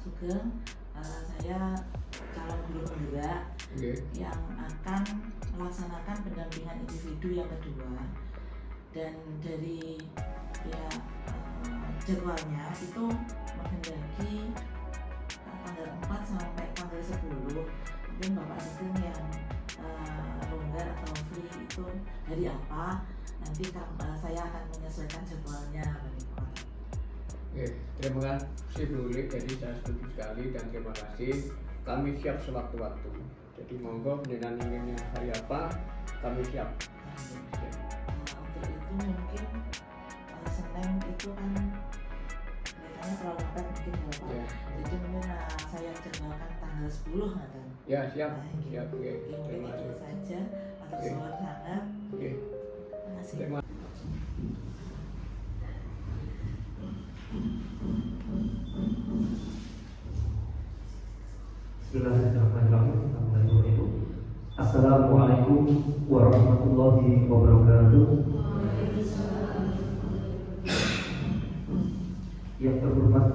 Sugeng. Saya calon guru penggerak yang akan melaksanakan pendampingan individu yang kedua, dan dari jadwalnya itu menghendaki tanggal 4 sampai tanggal 10. Mungkin Bapak Sugeng yang longgar atau free itu hari apa, nanti saya akan menyesuaikan jadwalnya bagi Bapak. Oke, terima kasih Bu Uli. Jadi saya setuju sekali dan terima kasih. Kami siap sewaktu-waktu. Jadi monggo jenengan inginnya hari apa, kami siap. Untuk itu mungkin Senin itu kan kelihatannya terlalu mepet mungkin ya Pak. Ya. Jadi mungkin saya jadwalkan tanggal 10 kan. Ya siap. Gitu. Siap. Oke. Mungkin Terima itu kasih. saja. Atur Oke. suwun sangat. Oke. Terima kasih. Terima Bismillahirrahmanirrahim. Assalamualaikum warahmatullahi wabarakatuh. Yang terhormat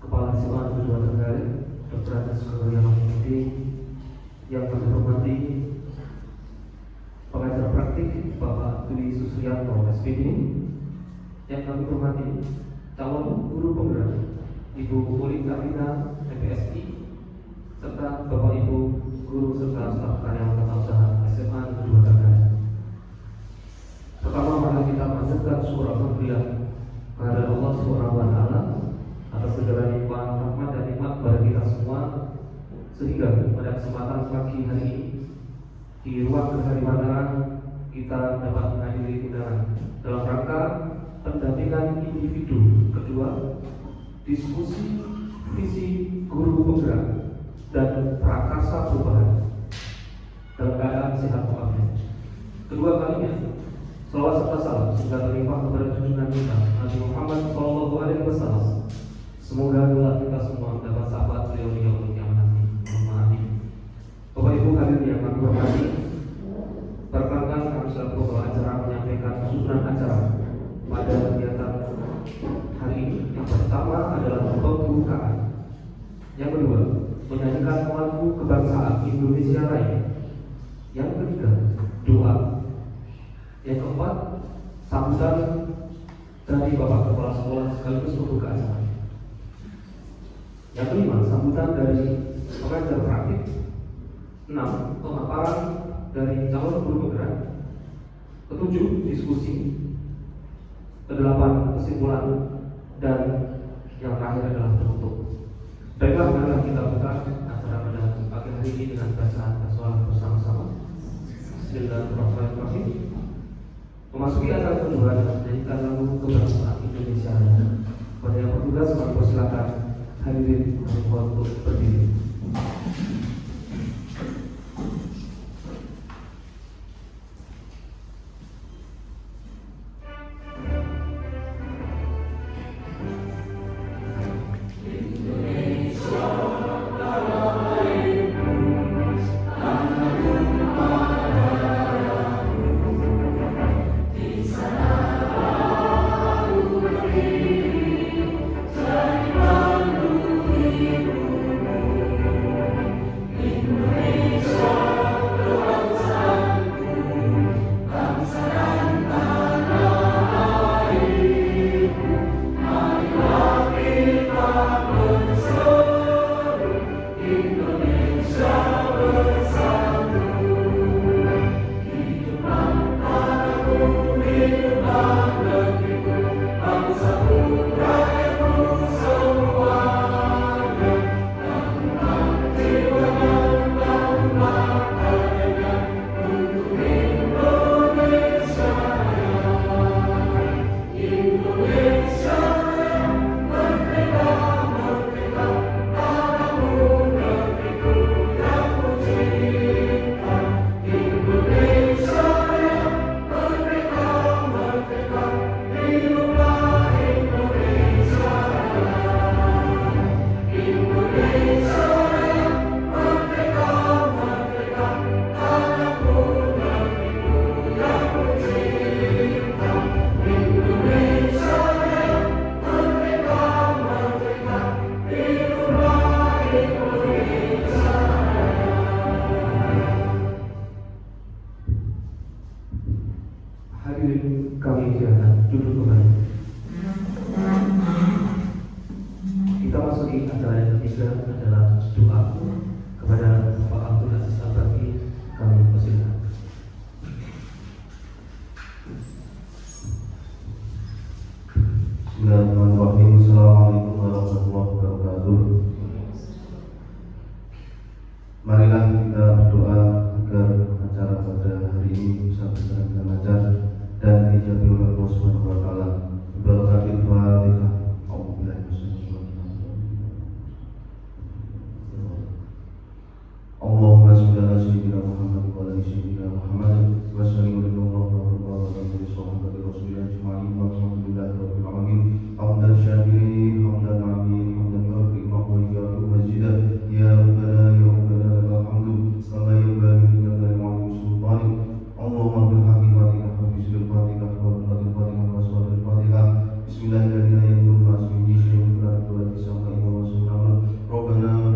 Kepala SMA Negeri 2 Trenggalek, Dr. Andes Gregoria Mahmudi, yang kami hormati pengajar praktik Bapak Dwi Susrianto SPD, yang kami hormati calon guru penggerak Ibu Uli Karina MPSI, serta Bapak Ibu guru serta staf karyawan tata usaha SMA Negeri 2 Trenggalek. Pertama, mari kita panjatkan syukur alhamdulillah kepada Allah Subhanahu wa taala atas segala nikmat, rahmat dan nikmat kepada kita semua, sehingga pada kesempatan pagi hari ini di ruang kehadiran kita dapat menghadiri undangan dalam rangka pendampingan individu kedua, diskusi visi guru penggerak dan prakarsa perubahan dalam keadaan sehat walafiat. Kedua kalinya, selawat serta salam segala terlimpah kepada junjungan kita Nabi Muhammad SAW. Semoga doa kita semua mendapat sahabat beliau di yaumul qiyamah nanti. Amin. Bapak Ibu hadirin yang kami hormati, perkenalkan kami selaku pembawa acara menyampaikan susunan acara pada kegiatan hari ini. Yang pertama adalah pembukaan. Yang kedua, menyanyikan lagu kebangsaan Indonesia Raya. Yang ketiga, doa. Yang keempat, sambutan dari Bapak Kepala Sekolah sekaligus pembuka acara. Yang kelima, sambutan dari pengajar praktik. 6, pemaparan dari calon guru penggerak. Ketujuh, diskusi. Kedelapan, kesimpulan. Dan yang terakhir adalah penutup. Baiklah, marilah kita buka acara pada pagi hari ini dengan bacaan basmalah bersama-sama. Bismillahirrahmanirrahim. Memasuki acara kedua dengan menyanyikan lagu kebangsaan Indonesia Raya. Pada yang bertugas kami persilakan hadirin untuk berdiri. Di sana baru berdiri. ketiga adalah doa. Kepada Bapak Abdul Aziz Al-Baqi kami persilakan. Bismillahirrahmanirrahim. Assalamualaikum warahmatullahi wabarakatuh. Marilah kita berdoa agar acara pada hari ini bisa berjalan dengan lancar dan dijaga oleh Allah Subhanahu wa taala. Barakatil Fatihah. A'udzubillahi Allahumma shalli ala sayyidina Muhammad wa ala sayyidina Muhammad wa sallim ala sayyidina Rasulillah ajma'in walhamdulillahi rabbil alamin. Hamdan syakirin, hamdan amin, hamdan yu'affi wa yu'affi majidah. Ya Rabbana ya Rabbana lakal hamdu kama yanbaghi li jalali sultanik. Allahumma bil haqqi fatihah wa bisil fatihah wa bil fatihah wa suratul fatihah. Bismillahirrahmanirrahim. Asmihi syai'un la tu'ati samai wa rasulullah. Rabbana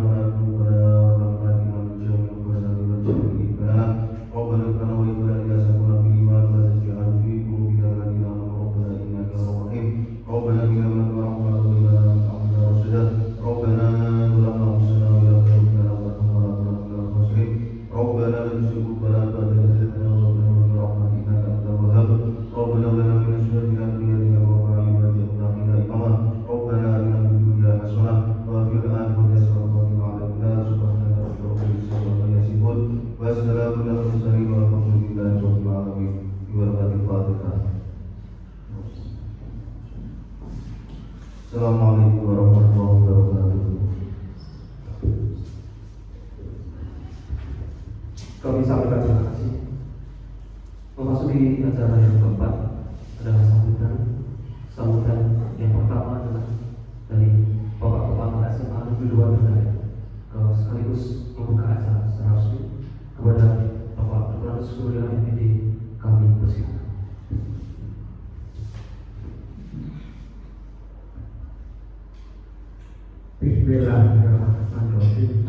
Assalamualaikum warahmatullahi wabarakatuh. Kami sampaikan terima kasih. Memasuki acara yang keempat adalah sambutan yang pertama adalah dari Bapak Kepala SMA Negeri 2 Bernaya, sekaligus membuka acara secara resmi kepada Bapak Kepala Sekolah MPD kami persilakan. Bismillahirrahmanirrahim.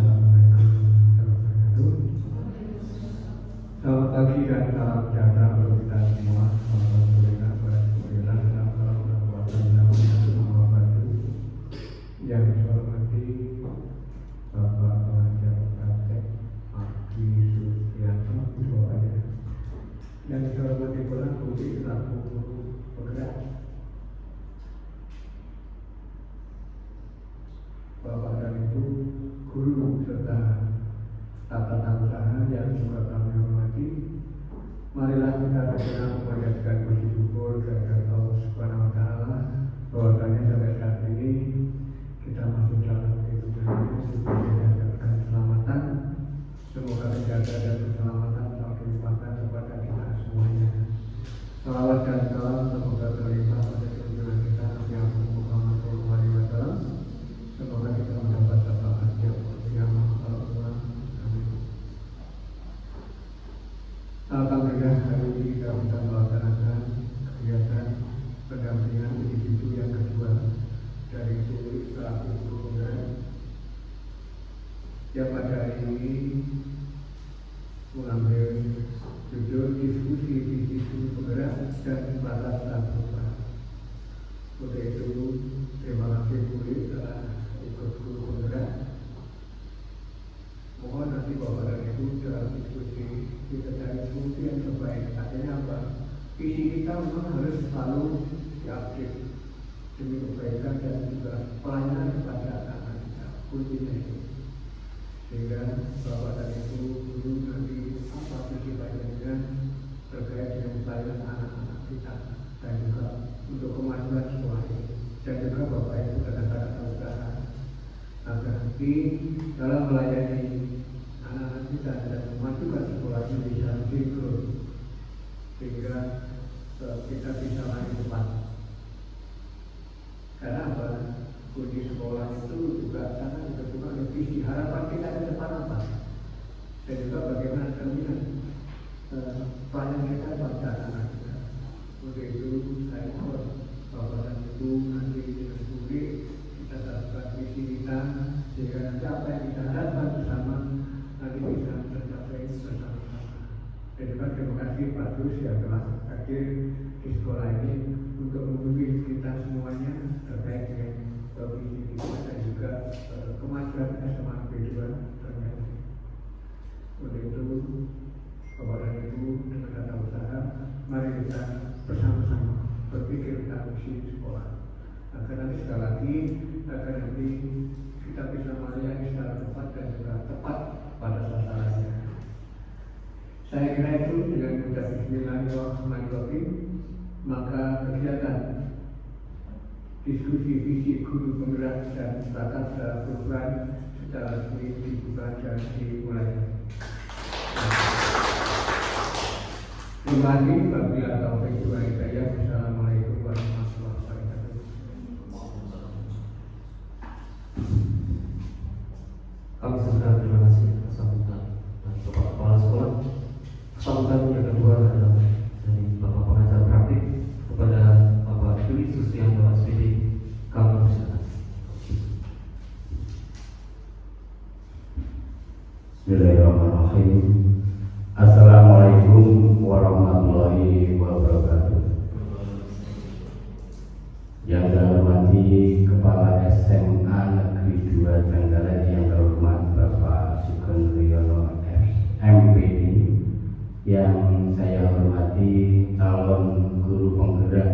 Selamat pagi dan salam sejahtera untuk kita semua. Alhamdulillah warahmatullahi wabarakatuh. Yang saya hormati Bapak Pengajar Praktek Aki Sustianto, yang saya hormati pula Budi selaku penggerak, Bapak dan Ibu guru serta tata usaha yang juga kami hormati. Marilah kita segera memanjatkan puji syukur kepada Allah Subhanahu wa taala bahwasanya sampai saat ini kita masih dalam kehidupan ini diberikan keselamatan. Semoga menjaga dan keselamatan selalu dilimpahkan kepada kita semuanya. Salawat dan salam semoga terlimpah pada junjungan kita Nabi Muhammad SAW. Semoga kita mendapat syafaat yang Allah. Amin. Alhamdulillah hari ini kita bisa melaksanakan kegiatan pendampingan individu yang kedua dari guru selaku guru penggerak yang pada hari ini mengambil judul diskusi visi guru penggerak dan batas narkoba. Untuk itu terima kasih guru telah ikut guru penggerak. Mohon nanti Bapak dan Ibu dalam diskusi kita cari solusi yang terbaik. Artinya apa? Visi kita memang harus selalu diupdate demi kebaikan dan juga pelayanan kepada anak-anak kita. Kuncinya itu. Sehingga Bapak dan Ibu guru nanti apa visi lainnya terkait dengan pelayanan anak-anak kita dan juga untuk kemajuan sekolah ini. Dan juga Bapak Ibu tata usaha agar nanti dalam melayani anak-anak kita dan memajukan sekolah ini bisa sinkron sehingga kita bisa lari cepat. Karena apa? Kunci sekolah itu juga sangat ditentukan oleh visi harapan kita ke depan apa, dan juga bagaimana cerminan pelayanan kita pada anak kita. Untuk itu saya mohon Bapak dan Ibu nanti dengan publik kita lakukan visi kita sehingga nanti apa yang kita harapkan bersama nanti bisa tercapai bersama-sama. Dan juga terima kasih Pak Dus yang telah hadir di sekolah ini untuk membimbing kita semuanya terkait dengan visi kita dan juga kemajuan agar nanti sekali lagi agar nanti kita bisa melayani secara tepat dan juga tepat pada sasarannya. Saya kira itu dengan ucap Bismillahirrahmanirrahim, maka kegiatan diskusi visi guru penggerak dan bakat perubahan secara resmi dibuka dan dimulai. Terima kasih. Wabillahi taufiq wal hidayah. Wassalamualaikum warahmatullahi wabarakatuh. Kami sangat terima kasih atas sambutan dari Bapak Kepala Sekolah. Sambutan yang kedua adalah dari Bapak Pengajar Praktik kepada Bapak Dwi Sustianto SPD. Kami persilakan. Bismillahirrahmanirrahim. Assalamualaikum warahmatullahi wabarakatuh. Yang saya hormati Kepala SMA Negeri 2 Trenggalek, yang terhormat Bapak Sugeng Riyono MPD, yang saya hormati calon guru penggerak,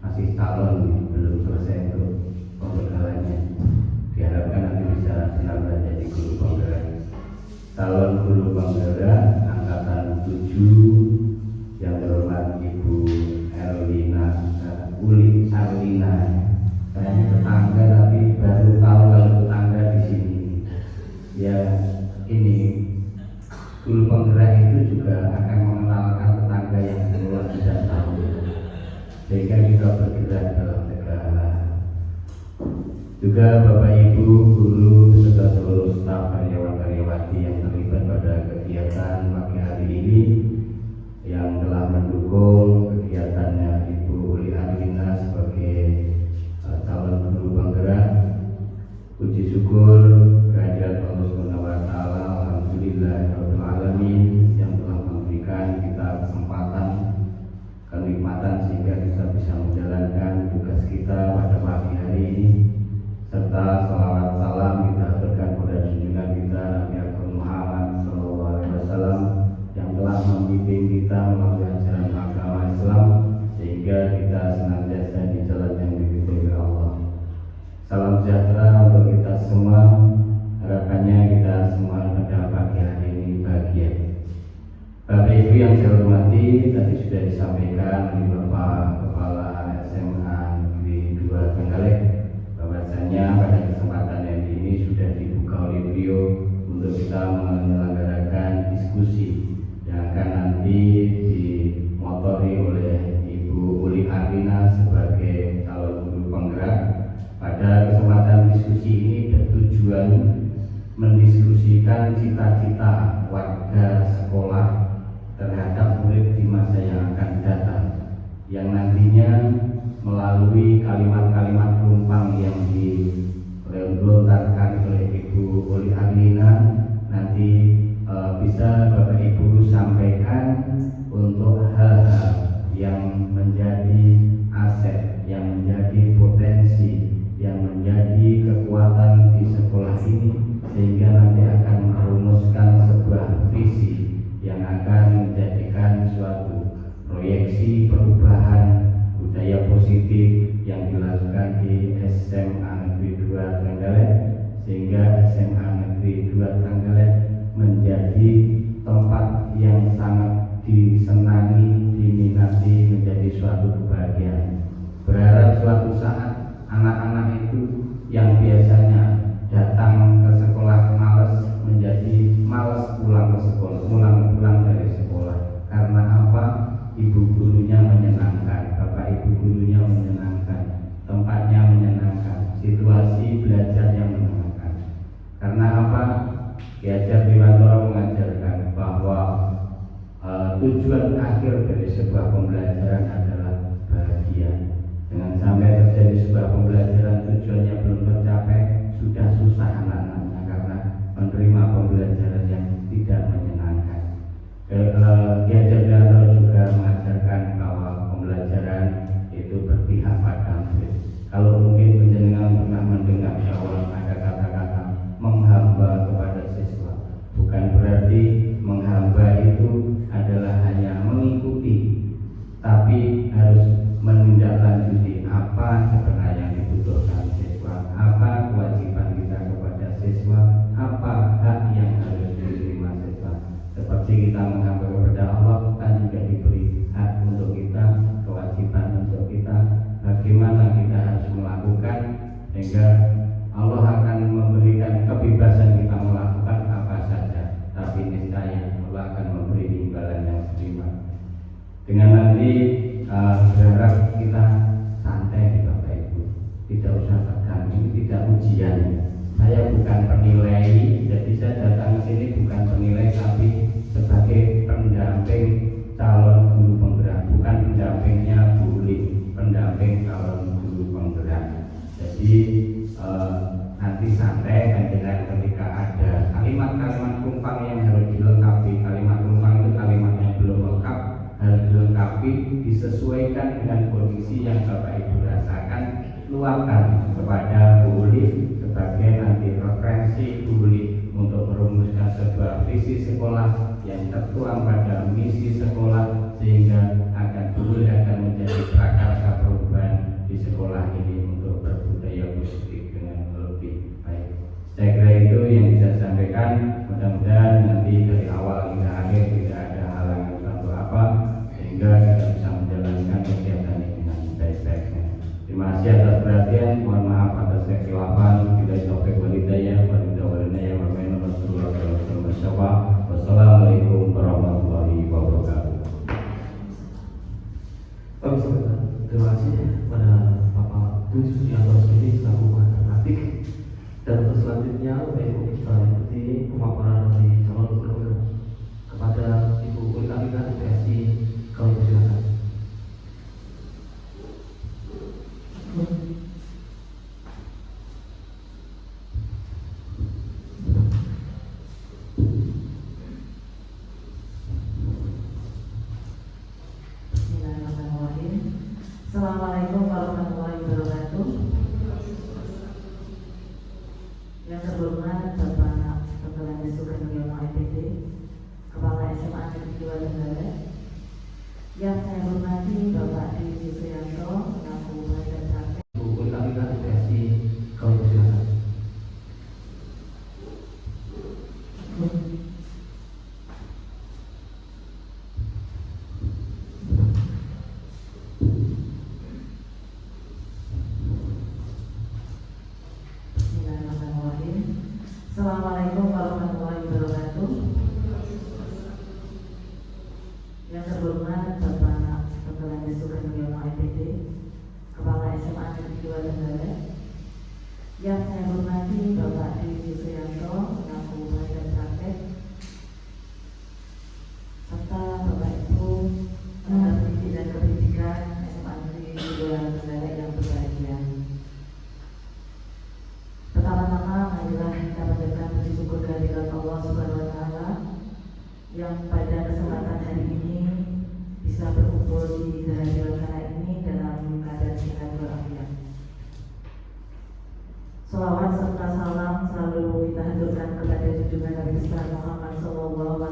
masih calon, belum selesai untuk pembekalannya, diharapkan nanti bisa benar-benar jadi guru penggerak. Calon guru penggerak angkatan 7 yang terhormat Ibu Uli Arlina. Saya ini tetangga tapi baru tahu kalau tetangga di sini. Ya, ini guru penggerak itu juga akan mengenalkan tetangga yang semula tidak tahu, sehingga kita bergerak dalam segala hal. Juga Bapak Ibu guru beserta seluruh staf karyawan-karyawati yang terlibat pada kegiatan pagi hari ini, yang telah mendukung kegiatannya Ibu Uli Arlina sebagai calon guru penggerak. Puji syukur kehadirat Allah Subhanahu wa taala, alhamdulillahirabbil alamin, yang telah memberikan kita kesempatan, kenikmatan sehingga kita bisa menjalankan tugas kita pada pagi hari ini, serta salawat salam kita aturkan kepada junjungan kita Nabi Muhammad SAW yang telah membimbing kita melalui ajaran agama Islam sehingga kita senantiasa di jalan yang diridhoi oleh Allah. Salam sejahtera untuk kita semua. Harapannya kita semua pada pagi hari ini bahagia. Bapak Ibu yang saya hormati, tadi sudah disampaikan oleh Bapak Kepala SMA Negeri 2 Trenggalek bahwasanya pada kesempatan yang ini sudah dibuka oleh beliau untuk kita menyelenggarakan diskusi yang akan nanti dimotori oleh Ibu Uli Arlina sebagai calon guru penggerak. Pada kesempatan diskusi ini bertujuan mendiskusikan cita-cita warga sekolah terhadap murid di masa yang akan datang, yang nantinya melalui kalimat-kalimat penumpang yang dilontarkan oleh Ibu Uli Arlina nanti bisa Bapak Ibu sampaikan untuk hal-hal yang menjadi aset, yang menjadi potensi, yang menjadi kekuatan di sekolah ini, sehingga nanti akan merumuskan sebuah visi yang akan menjadikan suatu proyeksi perubahan budaya positif yang dilakukan di SMA Negeri 2 Trenggalek, sehingga SMA Negeri 2 Trenggalek menjadi tempat yang sangat disenangi, diminati, menjadi suatu kebahagiaan. Berharap suatu saat anak-anak itu yang biasanya datang ke sekolah malas menjadi malas pulang ke sekolah, pulang dari sekolah. Karena apa? Ibu gurunya menyenangkan, bapak ibu gurunya menyenangkan, tempatnya menyenangkan, situasi belajarnya menyenangkan. Karena apa? Ki Hajar Dewantara mengajarkan bahwa tujuan akhir dari sebuah pembelajaran adalah bahagia. Jangan sampai terjadi sebuah pembelajaran tujuannya belum tercapai, sudah susah anak-anaknya karena menerima pembelajaran yang tidak menyenangkan. Ki Hajar Dewantara juga mengajarkan bahwa pembelajaran itu berpihak pada murid. Kalau mungkin penjenengan pernah mendengar bahwa ada kata-kata menghamba kepada siswa, bukan berarti menghamba itu adalah hanya mengikuti, tapi harus menindaklanjuti apa sebenarnya yang sehingga Allah akan memberikan kebebasan kita melakukan apa saja, tapi niscaya Allah akan memberi imbalan yang setimpal. Dengan nanti berharap kita santai Bapak Ibu, tidak usah tegang, ini tidak ujian. Saya bukan penilai, jadi saya datang ke sini bukan penilai, tapi sebagai pendamping calon guru penggerak, bukan pendampingnya Bu Uli, pendamping calon guru penggerak. Jadi nanti santai dan ketika ada kalimat-kalimat tumpang yang harus dilengkapi, kalimat tumpang itu kalimat yang belum lengkap, harus dilengkapi, disesuaikan dengan kondisi yang Bapak Ibu rasakan, luapkan kepada Bu Uli sebagai nanti referensi Bu Uli untuk merumuskan sebuah visi sekolah yang tertuang pada misi sekolah, sehingga Bu Uli akan menjadi prakarsa perubahan di sekolah ini untuk berbudaya positif dengan lebih baik. Saya kira itu yang bisa saya sampaikan. Mudah-mudahan nanti dari awal hingga akhir tidak ada halangan atau apa, sehingga kita bisa menjalankan kegiatan ini dengan baik-baiknya. Terima kasih atas perhatian. Mohon maaf atas kekhilafan. Bila taufik wal hidayah, wassalamualaikum warahmatullahi wabarakatuh. Terima kasih kepada Bapak Dwi Sugianto Sudi selaku matematik. Dan untuk selanjutnya Bapak Ibu kita ikuti pemaparan dari calon gubernur kepada Ibu Uli Kamina PSI. Kami persilakan. Assalamualaikum warahmatullahi wabarakatuh. Yang terhormat Bapak Penggalan Desukan Yono IPD, Kepala SMA Negeri 2 Tenggara. Yang saya hormati Bapak Dwi Suyanto selaku Badan Praktek. Ibu Uli Kamina PSI. Kami persilakan. Assalamualaikum warahmatullahi wabarakatuh. Yang terhormat Bapak Penggalan Desukan Yono IPD, Kepala SMA Negeri 2 Tenggara. Yang saya hormati Bapak Dwi Suyanto selaku Badan Praktek, serta Bapak Ibu pendidik dan pendidikan SMA Negeri 2 Tenggara yang berbahagia. Pertama-tama marilah kita panjatkan puji syukur kehadirat Allah Subhanahu wa Ta'ala yang pada kesempatan hari ini bisa berkumpul di hadirat kala ini dalam keadaan sehat walafiat. Salawat serta salam selalu kita haturkan kepada junjungan Nabi besar Muhammad SAW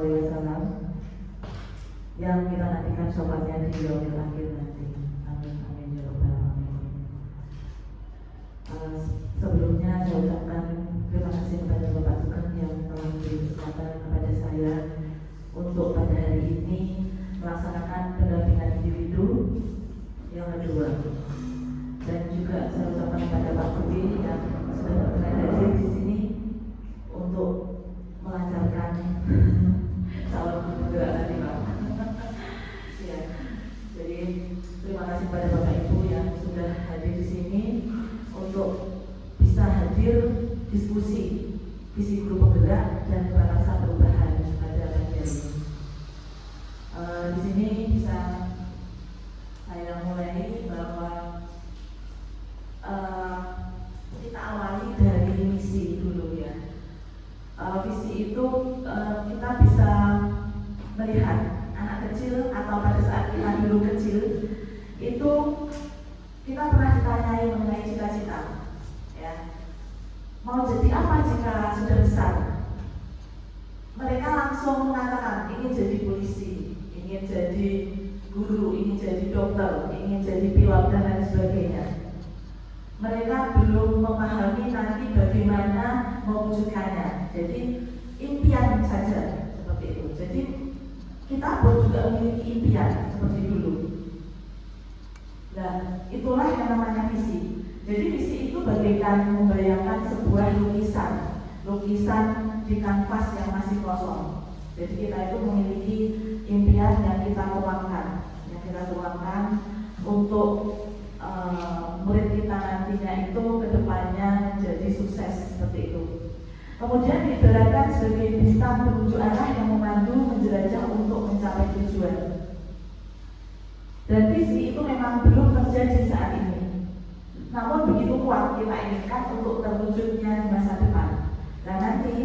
yang kita nantikan syafaatnya di yaumil akhir nanti. Amin amin ya rabbal alamin. Sebelumnya saya ucapkan terima kasih kepada Bapak Sugeng yang telah memberi kesempatan kepada saya untuk pada hari ini melaksanakan pendampingan individu yang kedua. Dan juga saya ucapkan kepada Pak Dwi yang sudah berkenan hadir di sini untuk melancarkan calon gubernur tadi Pak. Ya, jadi terima kasih kepada Bapak Ibu yang sudah hadir di sini untuk bisa hadir diskusi visi guru penggerak dan prakarsa perubahan pada pagi hari ini. Di sini bisa saya mulai bahwa kita awali dari misi dulu ya. Visi itu kita bisa melihat anak kecil atau pada saat kita dulu kecil itu kita pernah ditanyai mengenai cita-cita. Mau jadi apa jika sudah besar? Mereka langsung mengatakan ingin jadi polisi, ingin jadi guru, ingin jadi dokter, ingin jadi pilot dan lain sebagainya. Mereka belum memahami nanti bagaimana mewujudkannya. Jadi impian saja seperti itu. Jadi kita pun juga memiliki impian seperti dulu. Nah, itulah yang namanya visi. Jadi visi itu bagaikan membayangkan sebuah lukisan di kanvas yang masih kosong. Jadi kita itu memiliki impian yang kita tuangkan untuk murid kita nantinya itu kedepannya menjadi sukses seperti itu. Kemudian diibaratkan sebagai bintang penuju arah yang memandu menjelajah untuk mencapai tujuan. Dan visi itu memang belum terjadi saat ini, namun begitu kuat kita inginkan untuk terwujudnya di masa depan. Dan nanti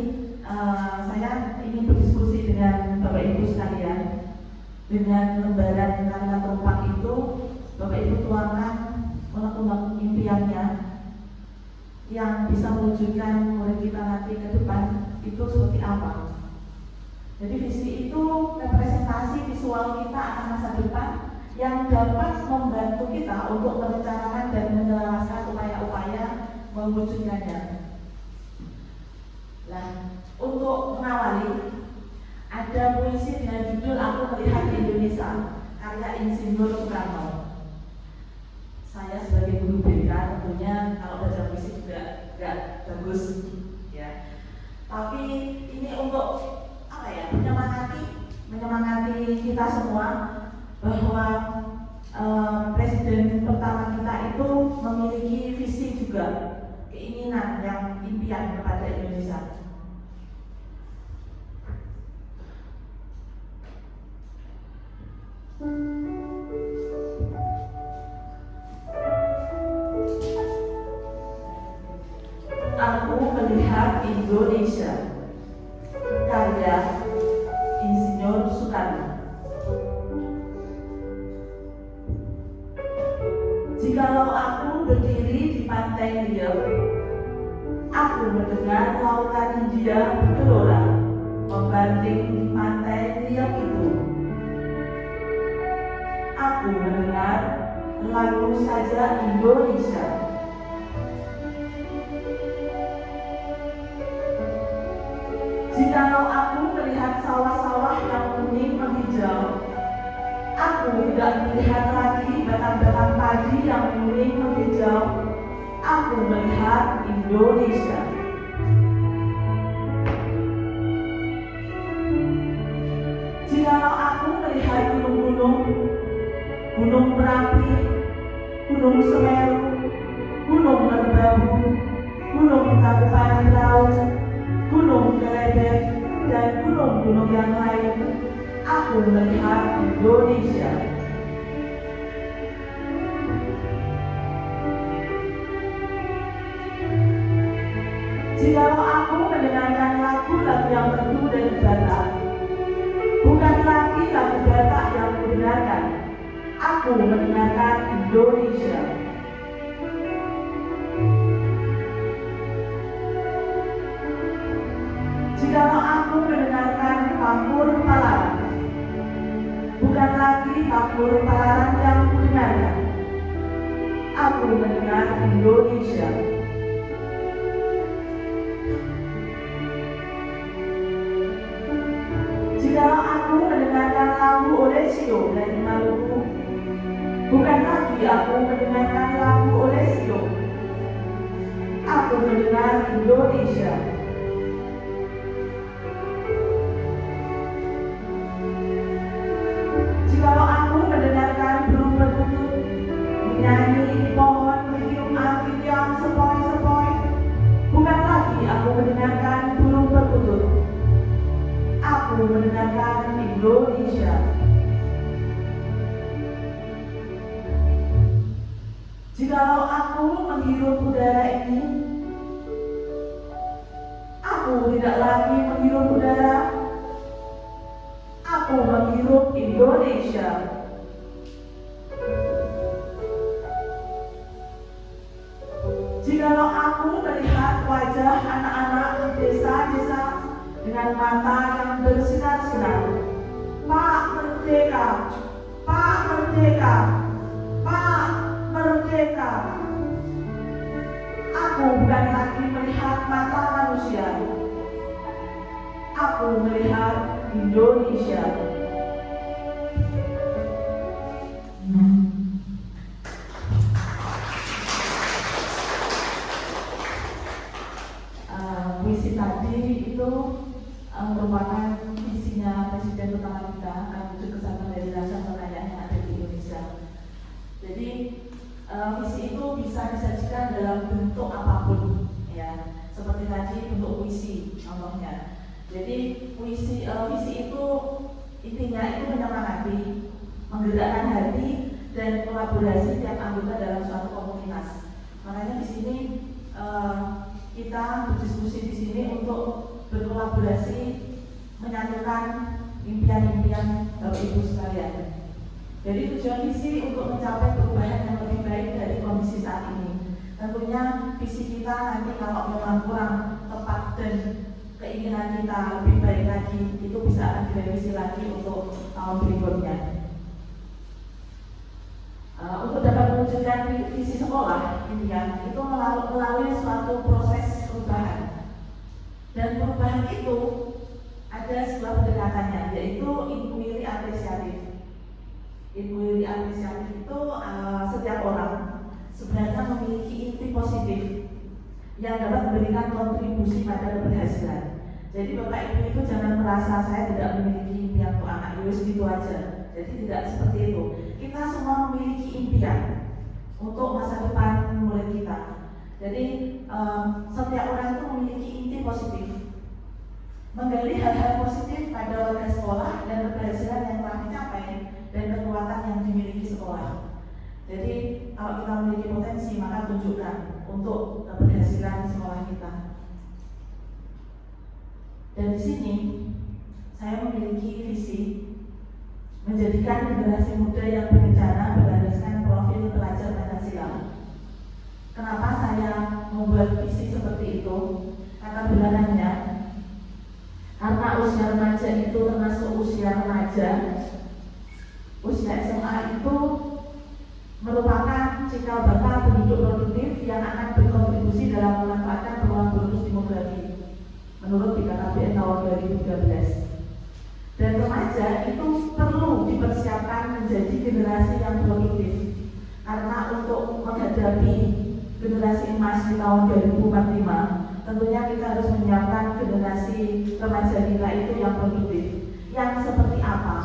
saya ingin berdiskusi dengan Bapak Ibu sekalian. Dengan lembaran kalimat penumpang itu, Bapak Ibu tuangkan unek-unek impiannya yang bisa mewujudkan murid kita nanti ke depan itu seperti apa. Jadi visi itu representasi visual kita akan masa depan yang dapat membantu kita untuk merencanakan dan menyelaraskan upaya-upaya mewujudkannya. Nah, untuk mengawali, ada puisi dengan judul Aku Melihat Indonesia, karya Insinyur Soekarno. Saya sebagai guru BK tentunya kalau baca puisi juga nggak bagus, ya. Tapi ini untuk apa ya? Menyemangati kita semua bahwa presiden pertama kita itu memiliki visi juga, keinginan yang impian kepada Indonesia. Aku Melihat Indonesia, karya Insinyur Soekarno. Jikalau aku berdiri di pantai Riau, aku mendengar lautan Hindia bergelora membanting di pantai Riau itu. Aku mendengar lagu saja Indonesia. Jikalau aku melihat sawah-sawah yang kuning menghijau, aku tidak melihat lagi batang-batang padi yang kuning menghijau. Aku melihat Indonesia. Jikalau aku melihat gunung-gunung, Gunung Merapi, Gunung Semeru, Gunung Merbabu, Gunung Tangkuban Perahu, Gunung Kelebek, dan gunung-gunung yang lain, aku melihat Indonesia. Jikalau aku mendengarkan lagu-lagu yang merdu dari Batak, bukan lagi lagu Batak yang kudengarkan, aku mendengarkan Indonesia. Jikalau aku mendengarkan Pamur Palaran, bukan lagi Pamur Palaran yang kudengarkan, aku mendengar Indonesia. Jikalau aku mendengarkan lagu Olesio dari Maluku, bukan lagi aku mendengarkan lagu Olesio, aku mendengar Indonesia. Jikalau aku mendengarkan burung perkutut menyanyi di pohon bertiup angin yang sepoi-sepoi, bukan lagi aku mendengarkan burung perkutut, aku mendengarkan Indonesia. Jikalau aku menghirup udara ini, aku tidak lagi menghirup udara, aku menghirup Indonesia. Jikalau aku melihat wajah anak-anak di desa-desa dengan mata yang bersinar-sinar, Pak Merdeka, Pak Merdeka, Pak Merdeka, aku bukan lagi melihat mata manusia, aku melihat Indonesia. puisi tadi itu merupakan visinya Presiden pertama kita, wujud kesatuan dari rasa kekayaan yang ada di Indonesia. Jadi visi itu bisa disajikan dalam bentuk apapun, ya, seperti tadi bentuk puisi contohnya. Jadi visi itu intinya itu menyemangati, menggerakkan hati dan kolaborasi tiap anggota dalam suatu komunitas. Makanya di sini kita berdiskusi di sini untuk berkolaborasi menyatukan impian-impian Bapak Ibu sekalian. Jadi tujuan visi untuk mencapai perubahan yang lebih baik dari kondisi saat ini. Tentunya visi kita nanti kalau memang kurang tepat dan keinginan kita lebih baik lagi, itu bisa akan direvisi lagi untuk tahun berikutnya. Untuk dapat mewujudkan visi sekolah, impian itu melalui suatu proses perubahan. Dan perubahan itu ada sebuah pendekatannya, yaitu inquiry apresiatif. Inquiry apresiatif itu setiap orang sebenarnya memiliki inti positif yang dapat memberikan kontribusi pada keberhasilan. Jadi Bapak Ibu itu jangan merasa saya tidak memiliki impian untuk anak Yus gitu aja. Jadi tidak seperti itu. Kita semua memiliki impian untuk masa depan murid kita. Jadi setiap orang itu memiliki inti positif, menggali hal-hal positif pada warga sekolah dan keberhasilan yang telah dicapai dan kekuatan yang dimiliki sekolah. Jadi kalau kita memiliki potensi, maka tunjukkan untuk keberhasilan sekolah kita. Dan di sini saya memiliki visi menjadikan generasi muda yang berencana berlandaskan profil pelajar Pancasila. Kenapa saya membuat visi seperti itu? Latar belakangnya karena usia remaja itu termasuk usia remaja. Usia SMA itu merupakan cikal bakal penduduk produktif yang akan berkontribusi dalam memanfaatkan peluang bonus demografi menurut BKKBN tahun 2013. Dan remaja itu perlu dipersiapkan menjadi generasi yang produktif, karena untuk menghadapi generasi emas di tahun 2045 tentunya kita harus menyiapkan generasi remaja kita itu yang produktif. Yang seperti apa?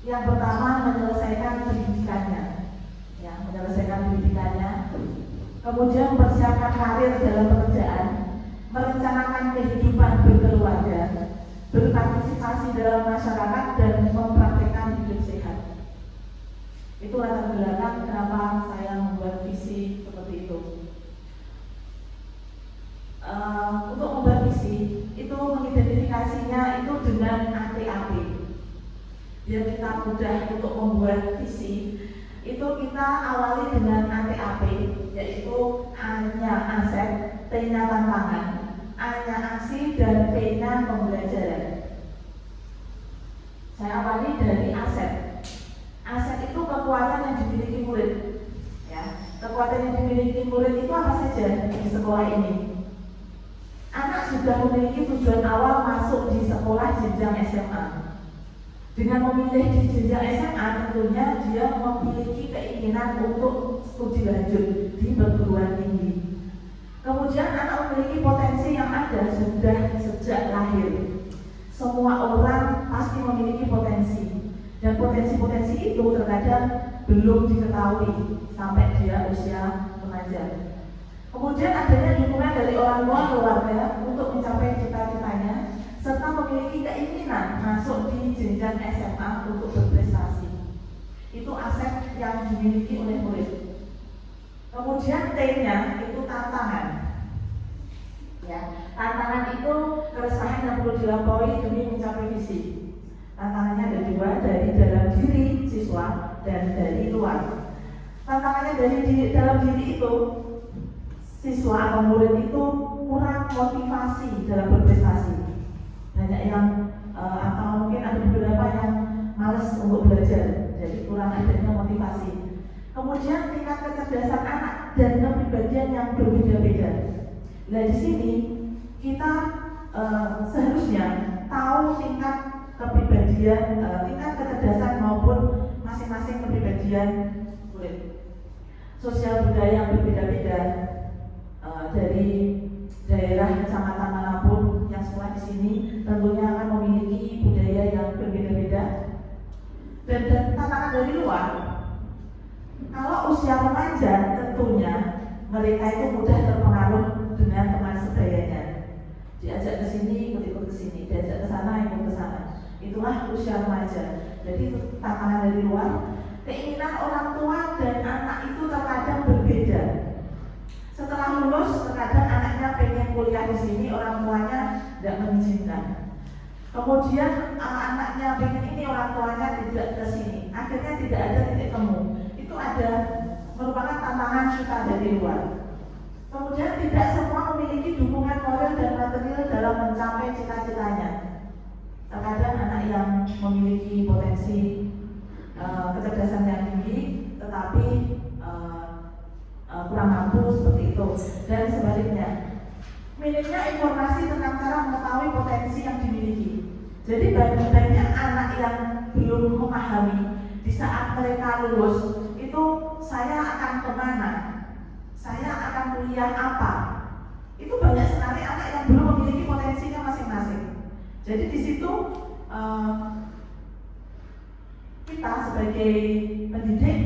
Yang pertama, menyelesaikan pendidikannya, kemudian mempersiapkan karir dalam pekerjaan, merencanakan kehidupan berkeluarga, berpartisipasi dalam masyarakat, dan mempraktikkan hidup sehat. Itu latar belakang kenapa saya membuat visi seperti itu. Untuk membuat visi itu mengidentifikasinya itu dengan ATAP. Biar kita mudah untuk membuat visi, itu kita awali dengan ATAP, yaitu A-nya aset, T-nya tantangan, A-nya aksi, dan P-nya pembelajaran. Saya awali dari aset. Aset itu kekuatan yang dimiliki murid. Ya, kekuatan yang dimiliki murid itu apa saja di sekolah ini? Anak sudah memiliki tujuan awal masuk di sekolah jenjang SMA. Dengan memilih di jenjang SMA, tentunya dia memiliki keinginan untuk studi lanjut di perguruan tinggi. Kemudian anak memiliki potensi yang ada sudah sejak lahir. Semua orang pasti memiliki potensi, dan potensi-potensi itu terkadang belum diketahui sampai dia usia remaja. Kemudian adanya dukungan dari orang tua keluarga untuk mencapai cita-citanya, serta memiliki keinginan masuk di jenjang SMA untuk berprestasi. Itu aset yang dimiliki oleh murid. Kemudian T-nya itu tantangan. Ya, tantangan itu keresahan yang perlu dilampaui demi mencapai visi. Tantangannya ada dua, dari dalam diri siswa dan dari luar. Tantangannya dari dalam diri itu, siswa atau murid itu kurang motivasi dalam berprestasi. Banyak yang atau mungkin ada beberapa yang malas untuk belajar, jadi kurang adanya motivasi. Kemudian tingkat kecerdasan anak dan kepribadian yang berbeda-beda. Nah di sini kita seharusnya tahu tingkat kepribadian, tingkat kecerdasan maupun masing-masing kepribadian murid. Sosial budaya yang berbeda-beda, dari daerah kecamatan manapun yang sekolah di sini tentunya akan memiliki budaya yang berbeda-beda. Dan tantangan dari luar, kalau usia remaja tentunya mereka itu mudah terpengaruh dengan teman sebayanya. Diajak ke sini, ikut ke sini, diajak ke sana, ikut ke sana. Itulah usia remaja. Jadi tantangan dari luar, keinginan orang tua dan anak itu terkadang berbeda. Setelah lulus, terkadang anaknya pengen kuliah di sini, orang tuanya tidak mengizinkan. Kemudian anaknya pengen ini, orang tuanya tidak ke sini. Akhirnya tidak ada titik temu. Itu ada merupakan tantangan kita dari luar. Kemudian tidak semua memiliki dukungan moral dan material dalam mencapai cita-citanya. Terkadang anak yang memiliki potensi kecerdasan yang tinggi, tetapi kurang mampu seperti itu. Dan sebaliknya, minimnya informasi tentang cara mengetahui potensi yang dimiliki. Jadi banyak anak yang belum memahami di saat mereka lulus itu saya akan kemana, saya akan kuliah apa. Itu banyak sekali anak yang belum memiliki potensinya masing-masing. Jadi di situ kita sebagai pendidik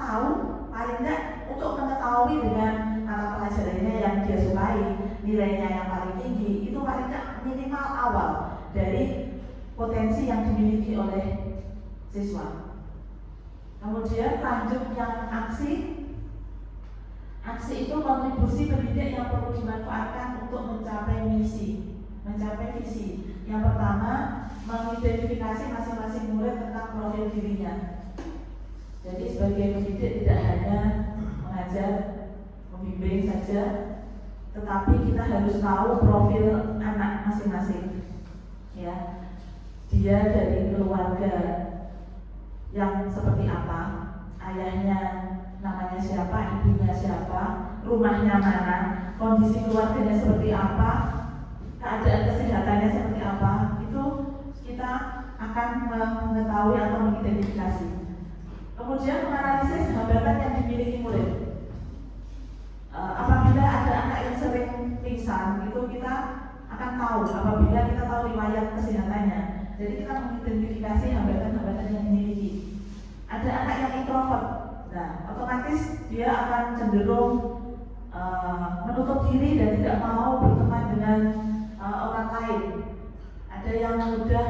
tahu paling tidak untuk mengetahui dengan mata pelajarannya yang dia sukai, nilainya yang paling tinggi, itu paling tidak minimal awal dari potensi yang dimiliki oleh siswa. Kemudian lanjut yang aksi. Aksi itu kontribusi pendidik yang perlu dimanfaatkan untuk mencapai misi, mencapai visi. Yang pertama, mengidentifikasi masing-masing murid tentang profil dirinya. Jadi sebagai pendidik tidak hanya mengajar, membimbing saja, tetapi kita harus tahu profil anak masing-masing. Ya, dia dari keluarga yang seperti apa, ayahnya namanya siapa, ibunya siapa, rumahnya mana, kondisi keluarganya seperti apa, keadaan kesehatannya seperti apa, itu kita akan mengetahui atau mengidentifikasi. Kemudian menganalisis hambatan yang dimiliki murid. Apabila ada anak yang sering pingsan, itu kita akan tahu apabila kita tahu riwayat kesehatannya. Jadi kita mengidentifikasi hambatan-hambatan yang dimiliki. Ada anak yang introvert, nah otomatis dia akan cenderung menutup diri dan tidak mau berteman dengan orang lain. Ada yang mudah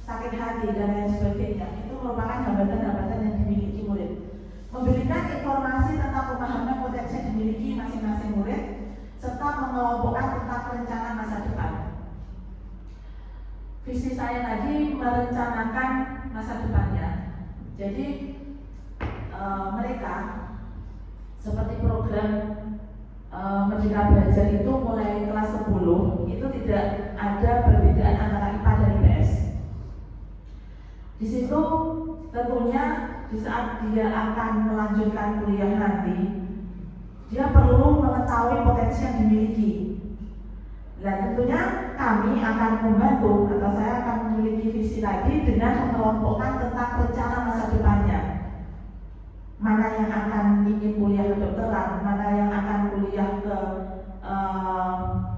sakit hati dan lain sebagainya. Itu merupakan hambatan-hambatan yang dimiliki murid. Memberikan informasi tentang pemahaman potensi yang dimiliki masing-masing murid, serta mengelompokkan tentang perencanaan masa depan. Visi saya tadi merencanakan masa depannya. Jadi mereka seperti program Merdeka Belajar itu mulai kelas 10 itu tidak ada perbedaan antara IPA dan IPS. Di situ tentunya di saat dia akan melanjutkan kuliah nanti, dia perlu mengetahui potensi yang dimiliki. Dan tentunya kami akan membantu atau saya akan memiliki visi tadi dengan mengelompokkan tentang rencana masa depannya. Mana yang akan ingin kuliah kedokteran, mana yang akan kuliah ke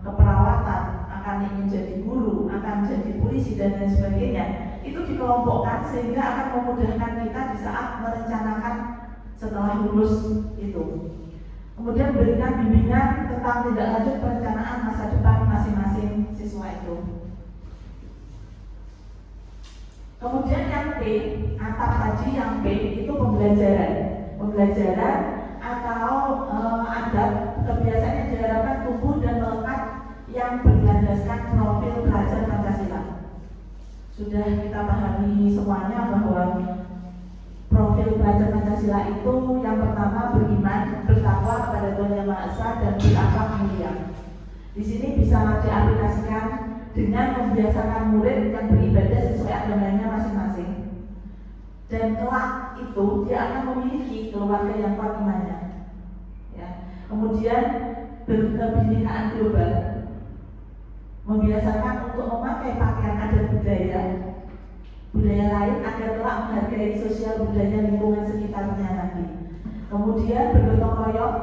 keperawatan, akan ingin jadi guru, akan jadi polisi dan lain sebagainya. Itu dikelompokkan sehingga akan memudahkan kita di saat merencanakan setelah lulus itu. Kemudian berikan bimbingan tentang tindak lanjut perencanaan masa depan masing-masing siswa itu. Kemudian yang P, atap tadi yang P itu pembelajaran. Pembelajaran atau adat kebiasaan yang diharapkan tumbuh dan melekat yang berlandaskan profil pelajar Pancasila. Sudah kita pahami semuanya bahwa profil pelajar Pancasila itu yang pertama beriman, bertakwa kepada Tuhan Yang Maha Esa dan berakhlak mulia. Di sini bisa diaplikasikan dengan membiasakan murid yang beribadah sesuai agamanya masing-masing. Dan kelak itu dia akan memiliki keluarga yang kuat imannya. Ya. Kemudian berkebinekaan global, membiasakan untuk memakai pakaian adat budaya lain agar kelak menghargai sosial budaya lingkungan sekitarnya nanti. Kemudian bergotong royong,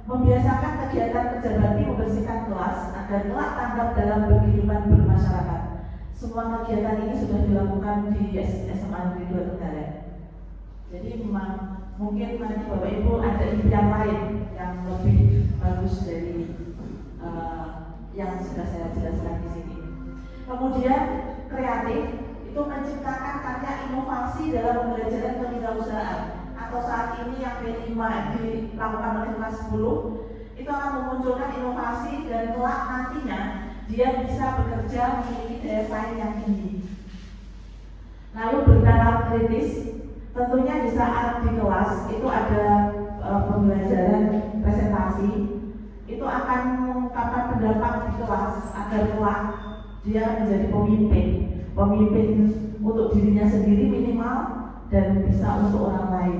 membiasakan kegiatan kerja bakti membersihkan kelas agar kelak tanggap dalam berkehidupan bermasyarakat. Semua kegiatan ini sudah dilakukan di SMA Negeri 2 Trenggalek. Jadi memang mungkin nanti Bapak Ibu ada impian lain yang lebih bagus dari yang sudah saya jelaskan di sini. Kemudian kreatif itu menciptakan karya inovasi dalam pembelajaran kewirausahaan, atau saat ini yang P5 dilakukan oleh kelas 10 itu akan memunculkan inovasi dan kelak nantinya dia bisa bekerja memiliki daya saing yang tinggi. Lalu bertaraf kritis, tentunya di saat di kelas itu ada pembelajaran presentasi, itu akan mengungkapkan pendapat di kelas agar kelak dia menjadi pemimpin untuk dirinya sendiri minimal dan bisa untuk orang lain.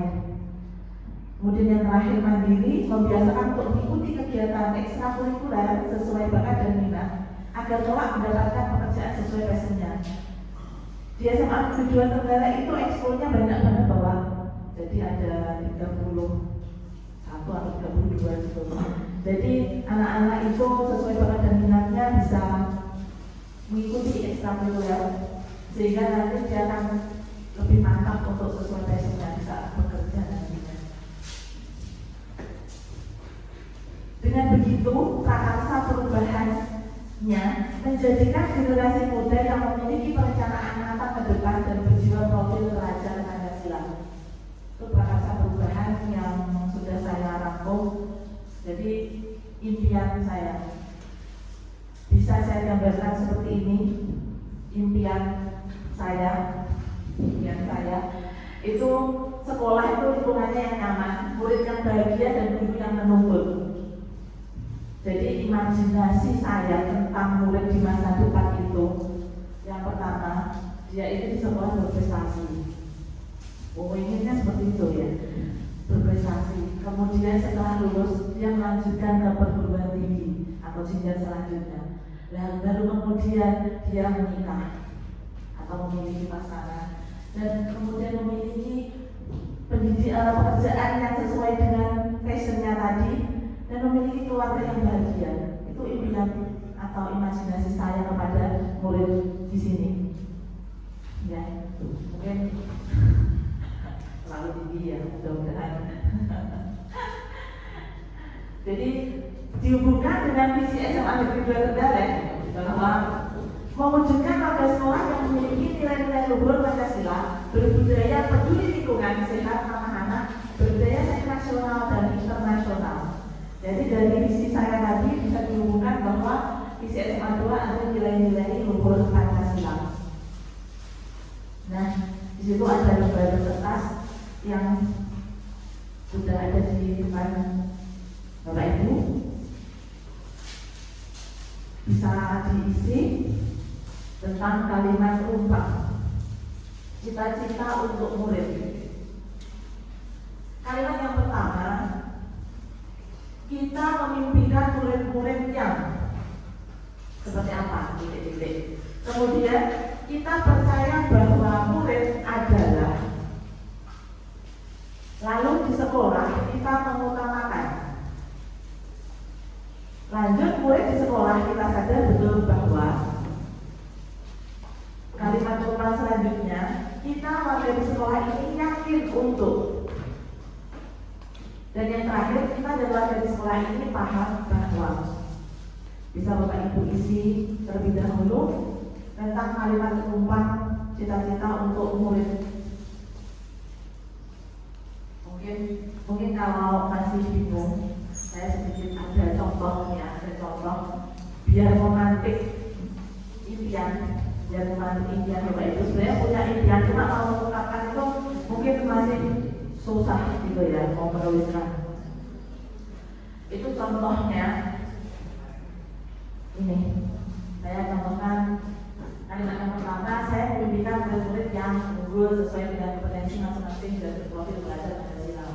Kemudian yang terakhir mandiri, membiasakan untuk mengikuti kegiatan ekstrakurikuler sesuai bakat dan minat agar kelak mendapatkan pekerjaan sesuai passionnya. Di SMA Negeri 2 Trenggalek itu ekskulnya banyak banget Bapak. Jadi ada 31 atau 32 gitu. Jadi anak-anak itu sesuai bakat dan minatnya bisa mengikuti ekstrakurikuler sehingga nanti dia akan lebih mantap untuk sesuai passionnya bisa bekerja nantinya. Dengan begitu, prakarsa perubahannya menjadikan generasi muda yang memiliki perencanaan matang ke depan dan berjiwa profil pelajar Pancasila. Itu prakarsa perubahan yang sudah saya rangkum. Jadi impian saya bisa saya gambarkan seperti ini. Impian saya itu sekolah itu lingkungannya yang nyaman, murid yang bahagia dan guru yang menuntut. Jadi imajinasi saya tentang murid di masa depan itu, yang pertama, dia itu di sekolah berprestasi. Inginnya seperti itu ya, berprestasi. Kemudian setelah lulus, dia melanjutkan ke perguruan tinggi atau jenjang selanjutnya. Lalu kemudian dia menikah atau memiliki pasangan, dan kemudian memiliki pekerjaan yang sesuai dengan passionnya tadi, dan memiliki keluarga yang bahagia. Itu impian atau imajinasi saya kepada murid di sini. Ya, mungkin terlalu tinggi ya, mudah-mudahan. Jadi dihubungkan dengan visi SMA Negeri 2 Trenggalek bahwa mewujudkan warga sekolah yang memiliki nilai-nilai luhur Pancasila, berbudaya peduli lingkungan, sehat, ramah anak, berbudaya nasional dan internasional. Jadi dari visi saya tadi bisa dihubungkan bahwa visi SMA 2 ada nilai-nilai luhur Pancasila. Nah, di situ ada lembar kertas yang sudah ada di depan Bapak Ibu, bisa diisi tentang kalimat rumpah cita-cita untuk murid. Kalimat yang pertama, kita memimpikan murid-murid yang seperti apa? Titik-titik. Kemudian kita percaya bahwa murid adalah, lalu di sekolah kita mengutamakan. Lanjut, murid di sekolah kita sadar betul bahwa kalimat rumpah selanjutnya, kita warga di sekolah ini yakin untuk. Dan yang terakhir, kita dan warga di sekolah ini paham bahwa. Bisa Bapak Ibu isi terlebih dahulu tentang kalimat rumpah cita-cita untuk murid. Mungkin kalau masih bingung, saya sedikit ada contohnya, biar memantik impian Bapak Ibu. Sebenarnya punya impian, cuma kalau mengungkapkan itu mungkin masih susah gitu ya, mau menuliskan. Itu contohnya ini. Saya contohkan kalimat yang pertama, saya memimpikan murid-murid yang unggul sesuai dengan kompetensi masing-masing dan berprofil belajar Pancasila.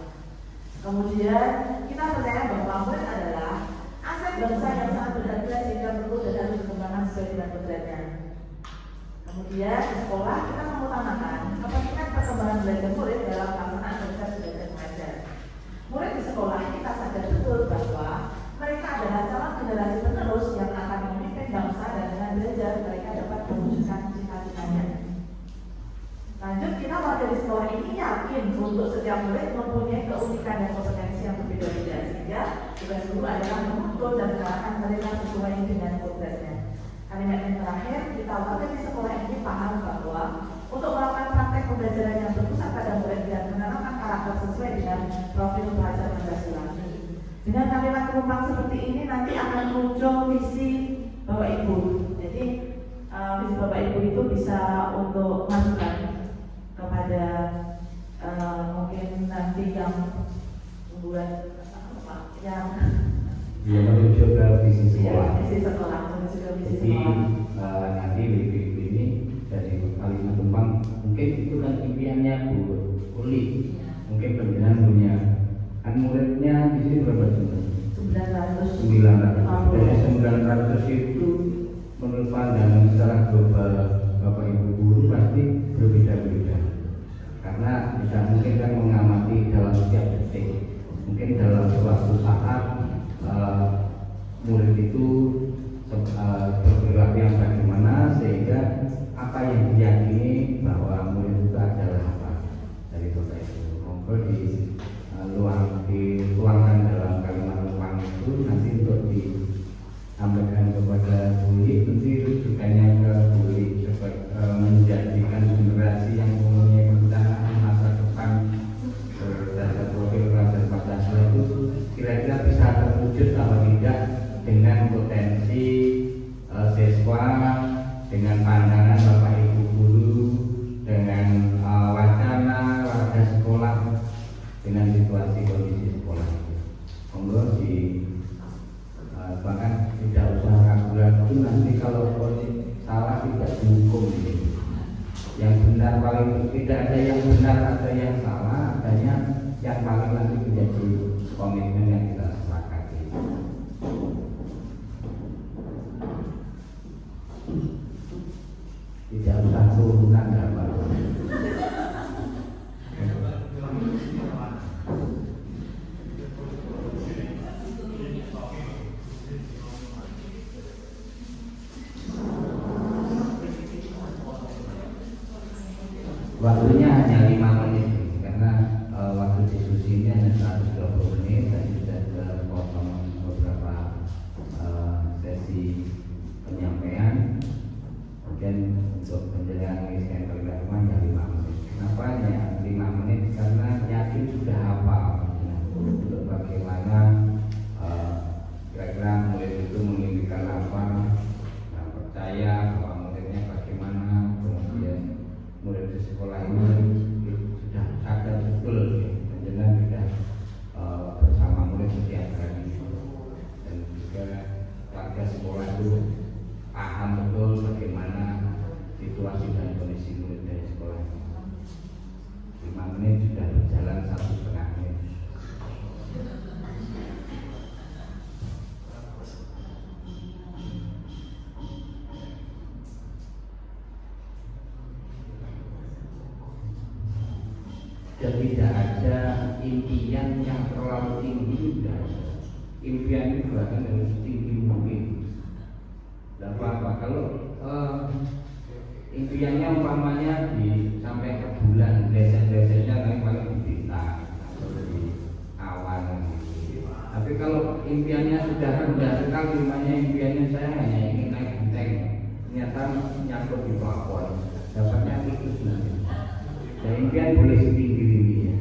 Kemudian kita percaya bahwa murid adalah aset bangsa yang sangat berharga sehingga perlu dan harus dikembangkan sesuai dengan kodratnya. Kemudian di sekolah kita mengutamakan kepentingan perkembangan belajar murid dalam pelaksanaan proses belajar mengajar. Murid di sekolah kita sadar betul bahwa tugasnya. Kalimat yang terakhir, kita warga di sekolah ini paham bahwa untuk melakukan praktek pembelajaran yang berpusat pada murid dan menanamkan karakter sesuai dengan profil pelajar Pancasila. Dengan kalimat penumpang seperti ini nanti akan muncul visi Bapak Ibu. Jadi visi Bapak Ibu itu bisa untuk masukan kepada mungkin nanti yang membuat yang menuju ke visi sekolah. Visi sekolah, menuju ke visi Jadi sekolah. nanti WPB ini dari kalimat tumpang mungkin itu kan impiannya Bu Uli, mungkin penjenengan punya kan muridnya di sini berapa jumlah? 900. Dari 900 itu menurut pandangan secara global Bapak Ibu guru pasti berbeda-beda, karena tidak mungkin kan mengamati dalam setiap detik. Mungkin dalam suatu saat murid itu bergerak yang bagaimana sehingga apa yang diyakini bahwa murid itu adalah apa dari Bapak Ibu. Monggo dituangkan dalam kalimat tumpang itu nanti untuk disampaikan kepada Buli, nanti rujukannya ke Buli menjadikan generasi yang mempunyai perencanaan masa depan berdasar profil pelajar Pancasila itu kira-kira bisa terwujud atau tidak dengan potensi siswa, dengan pandangan Bapak Ibu guru, dengan wacana warga sekolah, dengan situasi kondisi sekolah. Monggo bahkan tidak usah ragu-ragu, nanti kalau salah tidak dihukum. Yang benar paling tidak ada yang benar, ada yang salah, adanya yang paling nanti menjadi komitmen yang kita sepakati. Tidak usah turunan gambar. Waktunya hanya 5 menit karena waktu diskusi ini hanya 120 menit dan sudah terpotong beberapa sesi penyampaian. Kemudian untuk penjelasan ngisikan kalimat hanya 5 menit. Kenapa hanya 5 menit? Karena yakin sudah hafal untuk bagaimana kira-kira murid itu menginginkan apa, nah, percaya bahwa muridnya bagaimana, kemudian murid di sekolah ini sudah sadar betul penjelasan sudah bersama murid setiap hari, dan juga warga sekolah itu paham betul bagaimana situasi dan kondisi murid dari sekolah. 5 menit sudah berjalan 1,5 menit. Dan tidak ada impian yang terlalu tinggi, tidak. Impian itu bahkan harus tinggi mungkin. Dan apa kalau impiannya umpamanya sampai ke bulan, desain-desainnya nanti paling di bintang atau di awan gitu. Tapi kalau impiannya sudah rendah sekali, umpamanya impiannya saya hanya ingin naik genteng, ternyata nyangkut di plafon, dapatnya putus nanti. Dan impian boleh setinggi-tingginya.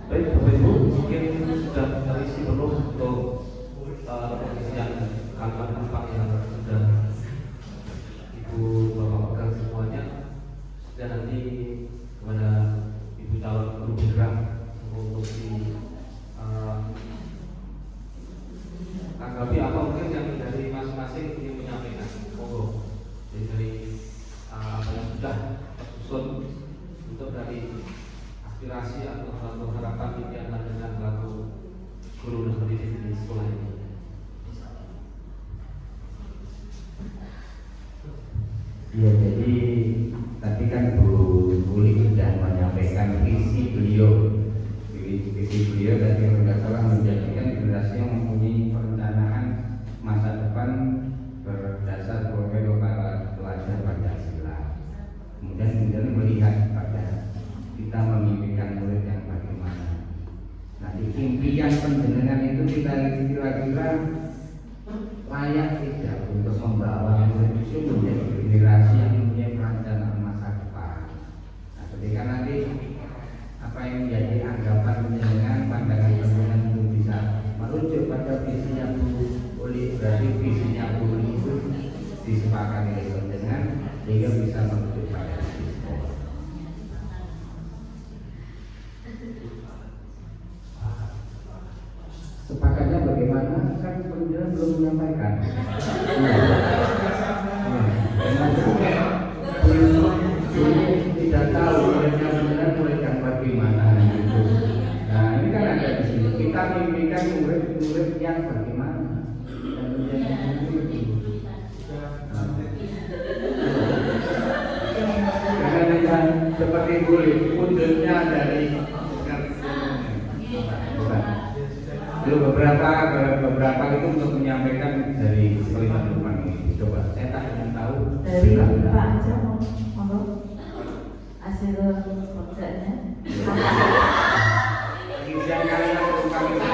Baik, Bapak Ibu, mungkin sudah terisi penuh untuk pengisian kantong penumpang yang sudah Ibu Bapak pegang semuanya. Dan nanti kepada Ibu calon guru bergerak untuk tanggapi apa mungkin yang dari masing-masing ingin menyampaikan. Monggo. Jadi dari apa yang sudah susun untuk dari aspirasi atau harapan impian dengan pelaku guru dan pendidik di sekolah ini. Ya, jadi tadi kan Bu Uli sudah menyampaikan visi beliau. Visi beliau tadi kalau nggak salah menjadikan generasi yang mempunyai perencanaan masa depan berdasar profil pelajar Pancasila. Kemudian melihat pada kita memimpikan murid yang bagaimana. Nanti impian penjenengan itu kita kira-kira layak tidak untuk membawa murid itu menjadi generasi yang mempunyai perencanaan masa depan. Nah, ketika nanti apa yang menjadi anggapan penjenengan, pandangan penjenengan itu bisa merujuk pada visinya Bu Uli, berarti visinya Bu Uli itu disepakati oleh penjenengan sehingga bisa merujuk pada sepakatnya bagaimana kan penjelasan belum menyampaikan. Tidak tahu muridnya benar murid yang bagaimana gitu. Nah ini kan ada di sini kita mimpikan murid yang bagaimana dan menjadi itu. Karena seperti kulit pundutnya dari beberapa itu untuk menyampaikan dari kalimat teman ini. Coba saya tak ingin tahu dari Pak aja monggo hasil kerjanya. Isian kalimat teman ini.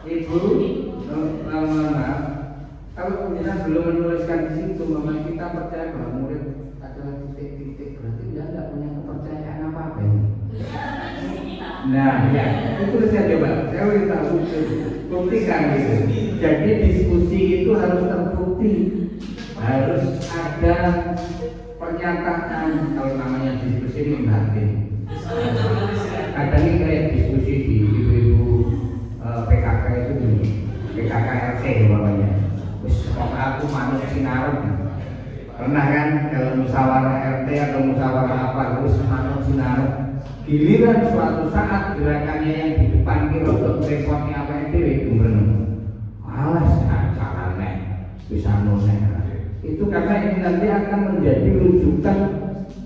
Ibu, maaf, kalau penjelasan belum menuliskan di situ, memang kita percaya bahwa murid adalah titik-titik, berarti dia tidak punya kepercayaan apa-apa ini. Nah, ya, itu saya coba. Saya ingin tahu buktikan gitu. Jadi diskusi itu harus terbukti, harus ada pernyataan. Kalau namanya diskusi ini batin. Ada nih kayak diskusi di ibu-ibu PKK itu gini, PKK RT namanya. Pokoknya aku manut sinarep. Pernah kan kalau musyawarah RT atau musyawarah apa harus manut sinarep. Giliran suatu saat gerakannya yang di depan kira untuk repotnya apa itu alas caranya bisa nolnya. Itu karena ini nanti akan menjadi rujukan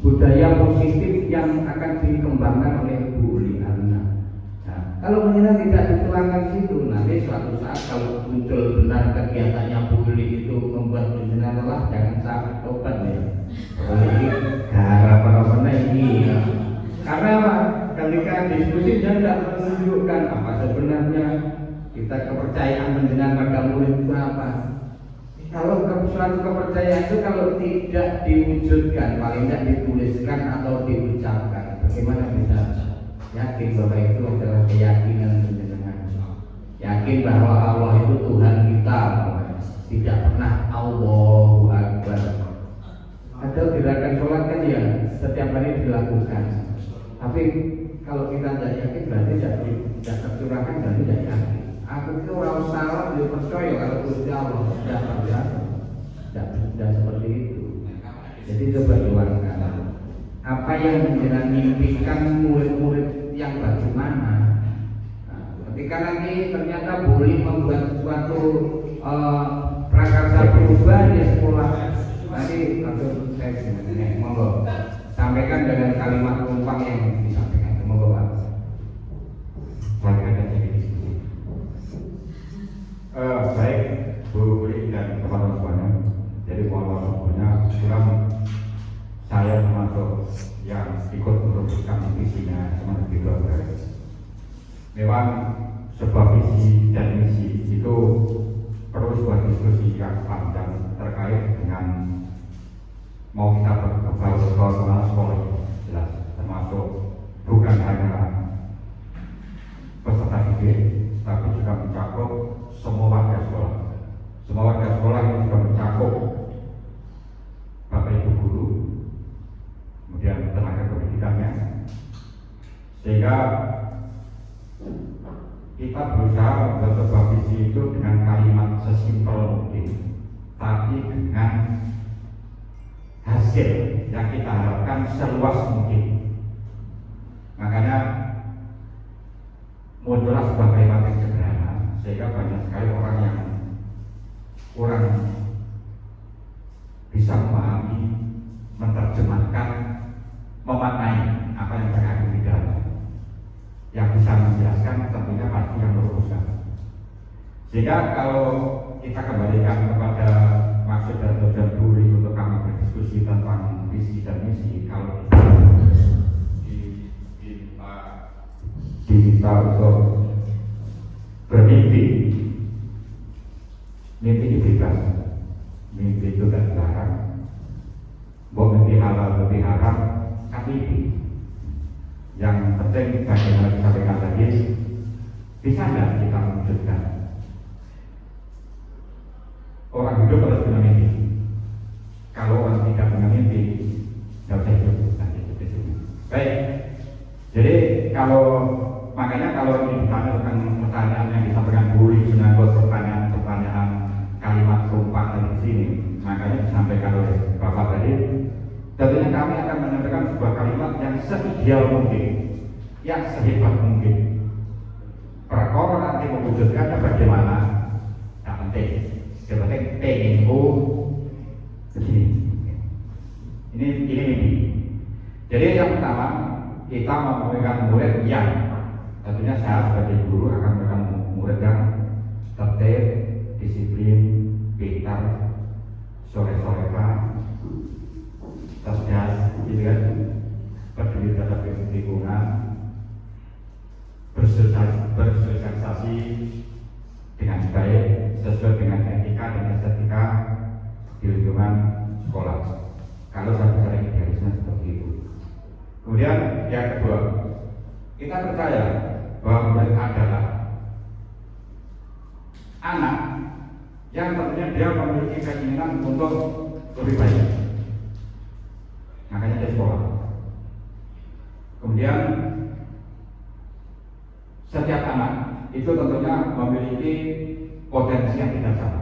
budaya positif yang akan dikembangkan oleh Bu Uli Aruna. Nah, kalau menyenang tidak dituangkan situ, nanti suatu saat kalau muncul benar kegiatannya Bu Uli itu membuat menyenang lelah, jangan sampai tobat ya. Ini harapan ini ya. Karena apa? Ketika diskusi dia tidak menunjukkan apa sebenarnya kita kepercayaan menjenang pada murid itu apa. Kalau suatu kepercayaan itu kalau tidak diwujudkan, paling tidak dituliskan atau diucapkan, bagaimana bisa yakin bahwa itu adalah keyakinan menjenengan? Yakin bahwa Allah itu Tuhan kita, tidak pernah Allahu Akbar. Ada gerakan sholat kan ya setiap hari dilakukan. Tapi kalau kita tidak yakin berarti tidak tercurahkan, berarti tidak yakin. Aku itu orang salah dia percaya kalau Gusti Allah tidak terjadi, tidak seperti itu. Jadi coba doakan apa yang menjadi mimpikan murid-murid yang bagaimana. Nah, ketika nanti ternyata boleh membuat suatu prakarsa perubahan di sekolah, nanti langsung saya monggo. sampaikan dengan kalimat numpang yang disampaikan. Semoga Pak. Silakan jadi diskusi. Baik Bu Uli dan teman-teman semuanya. Jadi mohon maaf kurang saya termasuk yang ikut merumuskan visinya teman-teman di luar. Memang sebuah visi dan misi itu perlu sebuah diskusi yang panjang terkait dengan mau kita berkembang sekolah jelas, termasuk bukan hanya peserta didik, tapi juga mencakup semua warga sekolah. Semua warga sekolah ini juga mencakup Bapak Ibu guru, kemudian tenaga pendidikannya, sehingga kita berusaha membuat sebuah visi itu dengan kalimat sesimpel mungkin, tapi dengan hasil yang kita harapkan seluas mungkin. Makanya muncullah sebuah kalimat yang sederhana, sehingga banyak sekali orang yang kurang bisa memahami, menerjemahkan, memaknai apa yang terkandung di dalamnya. Yang bisa menjelaskan tentunya pasti yang merumuskan. Sehingga kalau kita kembalikan kepada maksud dan tujuan Buri untuk kami berdiskusi tentang visi dan misi, kalau kita untuk bermimpi, mimpi itu bebas, mimpi itu tidak dilarang. Mau mimpi halal, mimpi haram, kan mimpi. Yang penting bagaimana disampaikan tadi, bisa tidak kita mewujudkan. Orang hidup harus punya mimpi. Kalau orang tidak punya mimpi, tidak usah hidup. Baik. Jadi makanya kalau ini ditanya tentang pertanyaan yang disampaikan Buri menyangkut pertanyaan kalimat sumpah dari sini, makanya disampaikan oleh Bapak tadi. Tentunya kami akan menyampaikan sebuah kalimat yang seideal mungkin, yang sehebat mungkin. Perkara nanti mewujudkannya bagaimana? Tidak penting. Yang penting pengenku begini. Ini mimpi. Jadi yang pertama, kita memberikan murid yang tentunya saya sebagai guru akan memberikan murid yang tertib, disiplin, pintar, sore-sorekan, cerdas, gitu kan, peduli terhadap lingkungan, bersosialisasi dengan baik sesuai dengan etika dan estetika di lingkungan sekolah. Kalau saya bicara idealisme seperti itu. Kemudian yang kedua, kita percaya bahwa mereka adalah anak yang tentunya dia memiliki keinginan untuk lebih baik. Makanya dia sekolah. Kemudian setiap anak itu tentunya memiliki potensi yang tidak sama,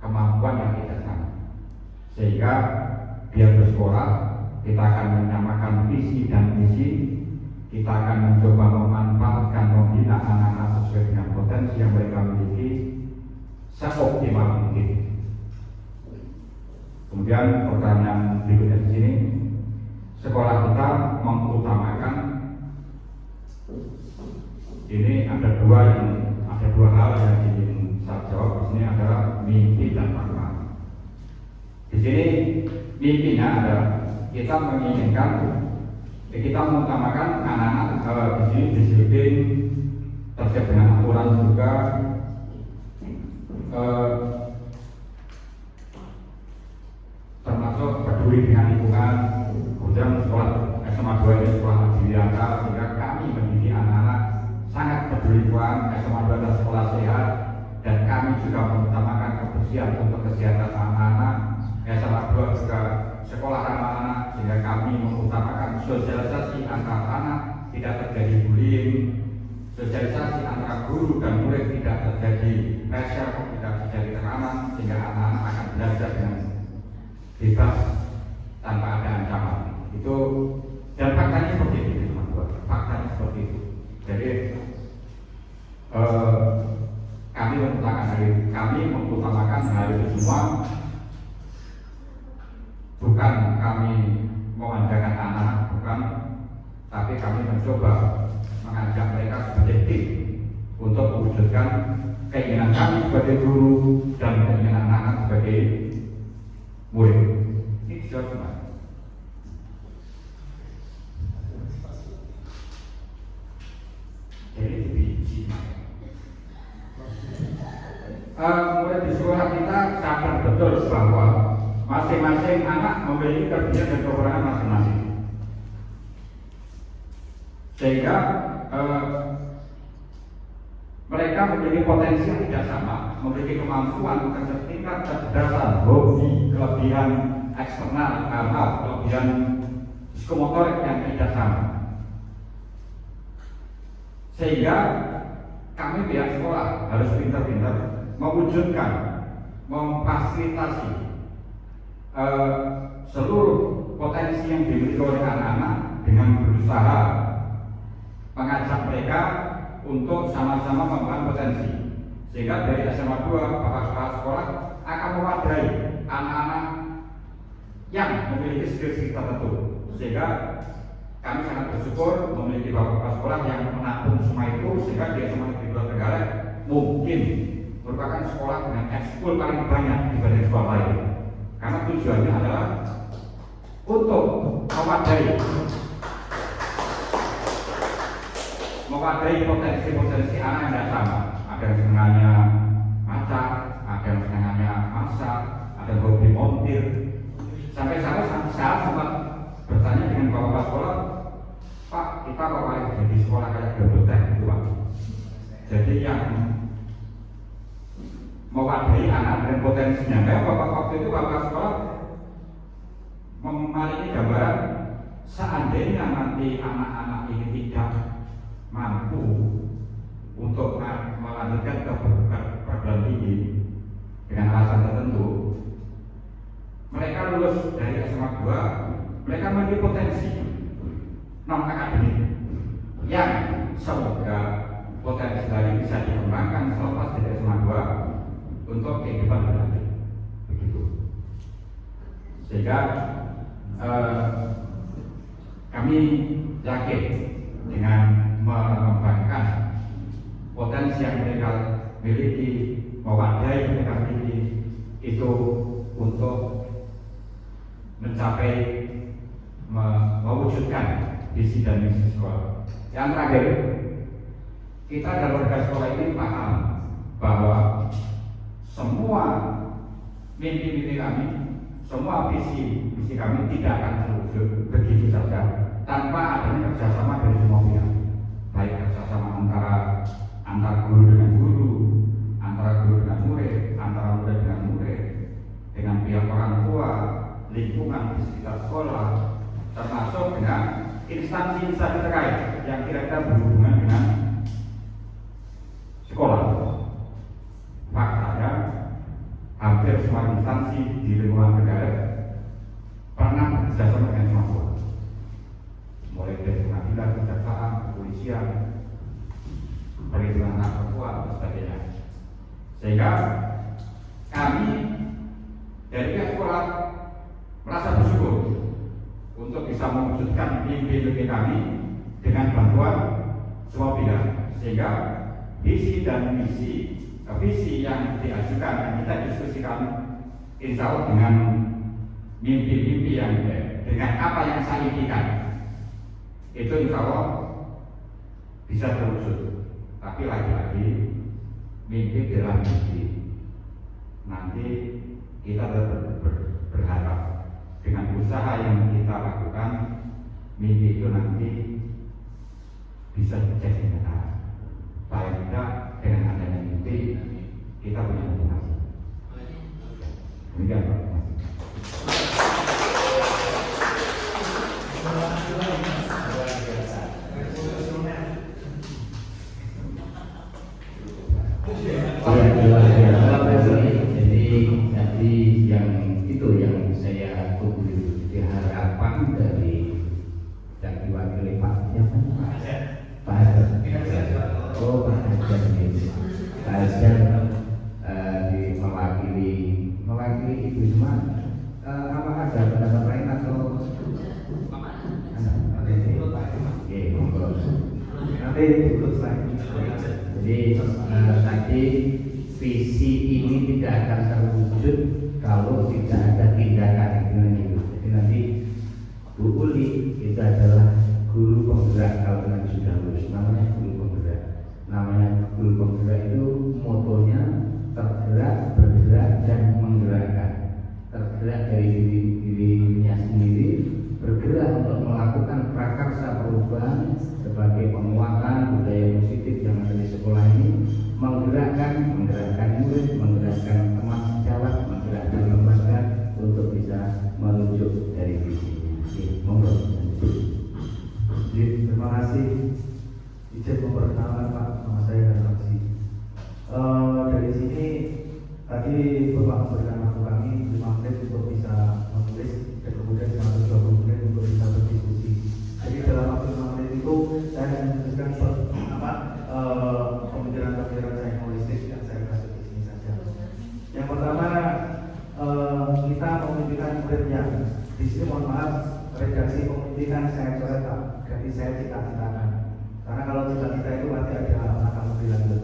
kemampuan yang tidak sama, sehingga dia bersekolah, kita akan menyamakan visi dan misi, kita akan mencoba memanfaatkan, membina anak-anak sesuai dengan potensi yang mereka miliki seoptimal mungkin. Kemudian pertanyaan berikutnya di sini, sekolah kita mengutamakan ini ada dua hal yang ingin saya jawab di sini adalah mimpi dan fakta. Di sini mimpinya adalah kita menginginkan, kita mengutamakan anak-anak di sini disiplin, terkait dengan aturan juga, termasuk peduli dengan lingkungan. Kemudian sekolah SMA 2 ini sekolah Adiwiyata, sehingga kami mendidik anak-anak sangat peduli lingkungan. SMA 2 adalah sekolah sehat, dan kami juga mengutamakan kebersihan untuk kesehatan anak-anak. SMA 2 juga sekolah ramah anak, sehingga kami mengutamakan sosialisasi antar anak, tidak terjadi bullying, sosialisasi antara guru dan murid tidak terjadi pressure, tidak terjadi tekanan, sehingga anak-anak akan belajar dengan bebas tanpa ada ancaman. Itu dan faktanya seperti itu, teman-teman. Faktanya seperti itu. Jadi kami mengutamakan hal itu semua. Bukan kami memanjakan tapi kami mencoba mengajak mereka sebagai tim untuk mewujudkan keinginan kami sebagai guru dan keinginan anak-anak sebagai murid. Ini jauh semua. Jadi biji mulai di sekolah kita sadar betul bahwa masing-masing anak memiliki kelebihan dan kekurangan masing-masing, sehingga mereka memiliki potensi yang tidak sama, memiliki kemampuan, tingkat kecerdasan, hobi, kelebihan eksternal, kelebihan psikomotorik yang tidak sama. Sehingga kami pihak sekolah harus pintar-pintar mewujudkan, memfasilitasi seluruh potensi yang dimiliki oleh anak-anak dengan berusaha mengajak mereka untuk sama-sama membangun potensi, sehingga dari SMA 2 Bapak sekolah akan mewadahi anak-anak yang memiliki skill-skill tertentu, sehingga kami sangat bersyukur memiliki bapak sekolah yang menampung semua itu, sehingga di SMA Negeri 2 Trenggalek mungkin merupakan sekolah dengan ekskul paling banyak dibanding sekolah lain, karena tujuannya adalah untuk mewadahi potensi-potensi anak yang tidak sama. Ada yang senangnya masak, ada yang senangnya masak, ada yang hobi montir. Sampai-sampai saya sempat bertanya dengan bapak sekolah, Pak, kita kok paling jadi sekolah kayak double tank gitu Pak. Jadi yang mewadahi anak dan potensinya. Kayak bapak waktu itu bapak sekolah memiliki gambaran, seandainya nanti anak-anak ini tidak mampu untuk melanjutkan ke perguruan tinggi dengan alasan tertentu, mereka lulus dari SMA 2, mereka memiliki potensi non akademik yang semoga potensi dari bisa dikembangkan selepas dari SMA 2 untuk kehidupan berlanjut, begitu. Sehingga kami yakin dengan mengembangkan potensi yang mereka miliki, mewadahi mereka miliki itu untuk mencapai mewujudkan visi dan misi sekolah. Yang terakhir, kita dalam warga sekolah ini paham bahwa semua mimpi-mimpi kami, semua visi kami tidak akan terwujud begitu saja tanpa adanya kerjasama dari semua pihak, baik kerjasama antara guru dengan guru, antara guru dengan murid, antara murid dengan murid, dengan pihak orang tua, lingkungan di sekitar sekolah, termasuk dengan instansi-instansi terkait yang kira-kira berhubungan dengan sekolah. Faktanya, hampir semua instansi di lingkungan negara pernah bekerjasama dengan sekolah, mulai dari pengadilan, kejaksaan, kepolisian, perlindungan anak perempuan, dan sebagainya. Sehingga kami dari pihak sekolah merasa bersyukur untuk bisa mewujudkan mimpi-mimpi kami dengan bantuan semua pihak, sehingga visi dan misi yang diajukan dan kita diskusikan insya Allah dengan mimpi-mimpi yang dengan apa yang saya impikan itu insya Allah bisa terwujud. Tapi lagi-lagi mimpi adalah mimpi. Nanti kita berharap dengan usaha yang kita lakukan, mimpi itu nanti bisa menjadi nyata. Paling tidak dengan adanya mimpi kita punya motivasi. Demikian Pak. Jadi tadi yang itu yang saya tunggu, harapan dari dan diwakili Pak diurut lagi. Jadi tadi visi ini tidak akan terwujud kalau tidak ada tindakan gitu. Jadi nanti Bu Uli itu adalah guru penggerak kalau nanti sudah lulus, namanya guru penggerak. Namanya guru penggerak itu motonya tergerak, bergerak dan menggerakkan. Tergerak dari dirinya sendiri, bergerak untuk melakukan prakarsa perubahan sebagai penguatan budaya positif yang ada di sekolah ini, menggerakkan murid, menggerakkan teman sejawat, menggerakkan lembaga untuk bisa merujuk dari visi. Monggo. Terima kasih. Izin memperkenalkan Pak, nama saya Harnaksi. Dari sini tadi Bapak memberikan waktu kami 5 menit untuk bisa menulis dan kemudian 120 menit untuk bisa berdiskusi. Jadi dalam waktu 5 menit itu saya akan menuliskan pemikiran-pemikiran saya holistik yang saya kasih di sini saja. Yang pertama, kita memimpikan murid yang di sini mohon maaf redaksi pemimpinan saya coret Pak, jadi saya cita-citakan. Karena kalau cita-cita itu pasti ada akan lebih lanjut.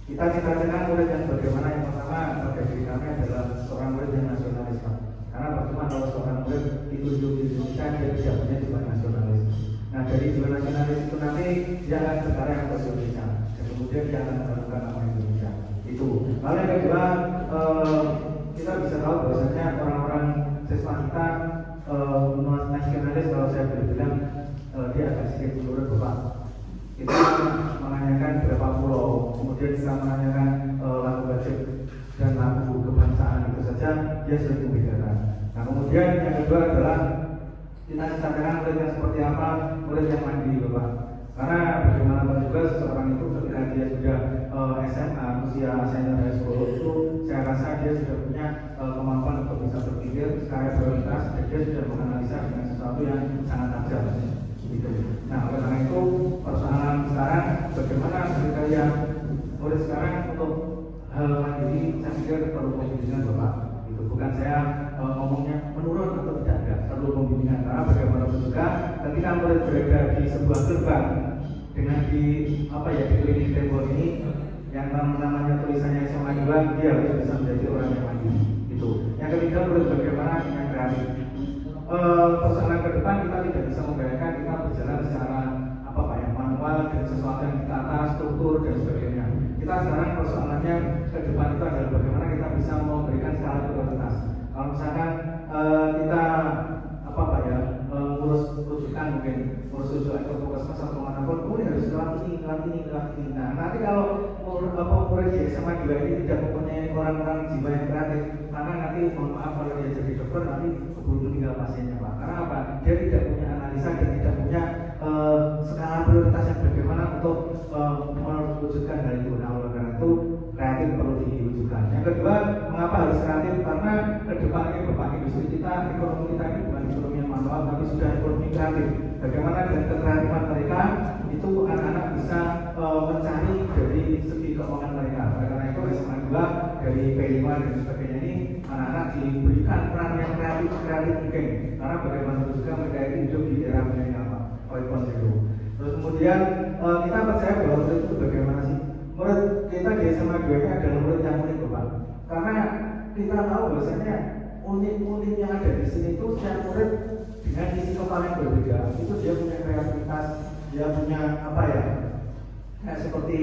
Kita cita-citakan murid yang bagaimana. Yang pertama pada diri kami adalah seorang murid yang nasionalis Pak. Karena percuma kalau seorang murid ditunjuk di Indonesia dia tidak punya jiwa nasionalis. Nah dari jiwa nasionalis itu nanti dia akan sekarang yang Indonesia dan kemudian dia akan melakukan nama Indonesia. Itu. Lalu yang kedua kita bisa tahu bahwasanya orang-orang siswa kita nasionalis kalau saya boleh bilang dia agak sedikit menurut Bapak. Kita menanyakan berapa pulau, kemudian kita menanyakan lagu budget dan lagu kebangsaan itu saja dia sudah membedakan. Nah kemudian yang kedua adalah kita citakan murid yang seperti apa, murid yang mandiri Bapak. Karena bagaimanapun juga seseorang itu ketika dia sudah SMA, usia senior high school itu saya rasa dia sudah punya kemampuan untuk bisa berpikir secara prioritas dan dia sudah menganalisa dengan sesuatu yang sangat tajam. Gitu. Nah oleh karena itu persoalan sekarang bagaimana kriteria murid sekarang untuk hal mandiri saya pikir perlu pembimbingan Bapak. Itu bukan saya ngomongnya menurun atau tidak perlu pembimbingan karena bagaimanapun juga ketika murid berada di sebuah gerbang dengan di klinik tembok ini yang namanya tulisannya SMA 2 dia harus bisa menjadi orang yang mandiri. Itu. Yang ketiga murid bagaimana dengan kreatif. Persoalan ke depan kita tidak bisa membayangkan kita berjalan secara manual dan sesuatu yang ditata, struktur dan sebagainya. Kita sekarang persoalannya ke depan itu adalah bagaimana kita bisa memberikan skala prioritas. Kalau misalkan kita ngurus rujukan mungkin ngurus rujukan ke puskesmas atau manapun, kemudian harus kelas ini. Nah nanti kalau murid di SMA 2 ini tidak mempunyai orang-orang jiwa yang kreatif, karena nanti mohon maaf kalau dia jadi dokter nanti keburu meninggal pasiennya Pak. Karena apa? Dia tidak punya analisa dan tidak punya skala prioritas yang bagaimana untuk mewujudkan hal itu. Nah oleh karena itu kreatif perlu diwujudkan. Yang kedua, mengapa harus kreatif? Karena ke depan ini Bapak industri kita, ekonomi kita ini bukan ekonomi yang manual tapi sudah ekonomi kreatif. Bagaimana dengan kekreatifan mereka itu anak-anak bisa mencari dari segi keuangan mereka. Oleh karena itu SMA 2 dari P5 dan sebagainya ini anak-anak diberikan peran yang kreatif mungkin. Karena bagaimana juga mereka itu hidup di era milenial Pak. Terus kemudian kita percaya bahwa murid itu bagaimana sih? Murid kita di SMA 2 ini adalah murid yang unik Bapak. Karena kita tahu bahwasanya unik-unik yang ada di sini itu setiap murid dengan isi kepala yang berbeda. Itu dia punya kreativitas, dia punya seperti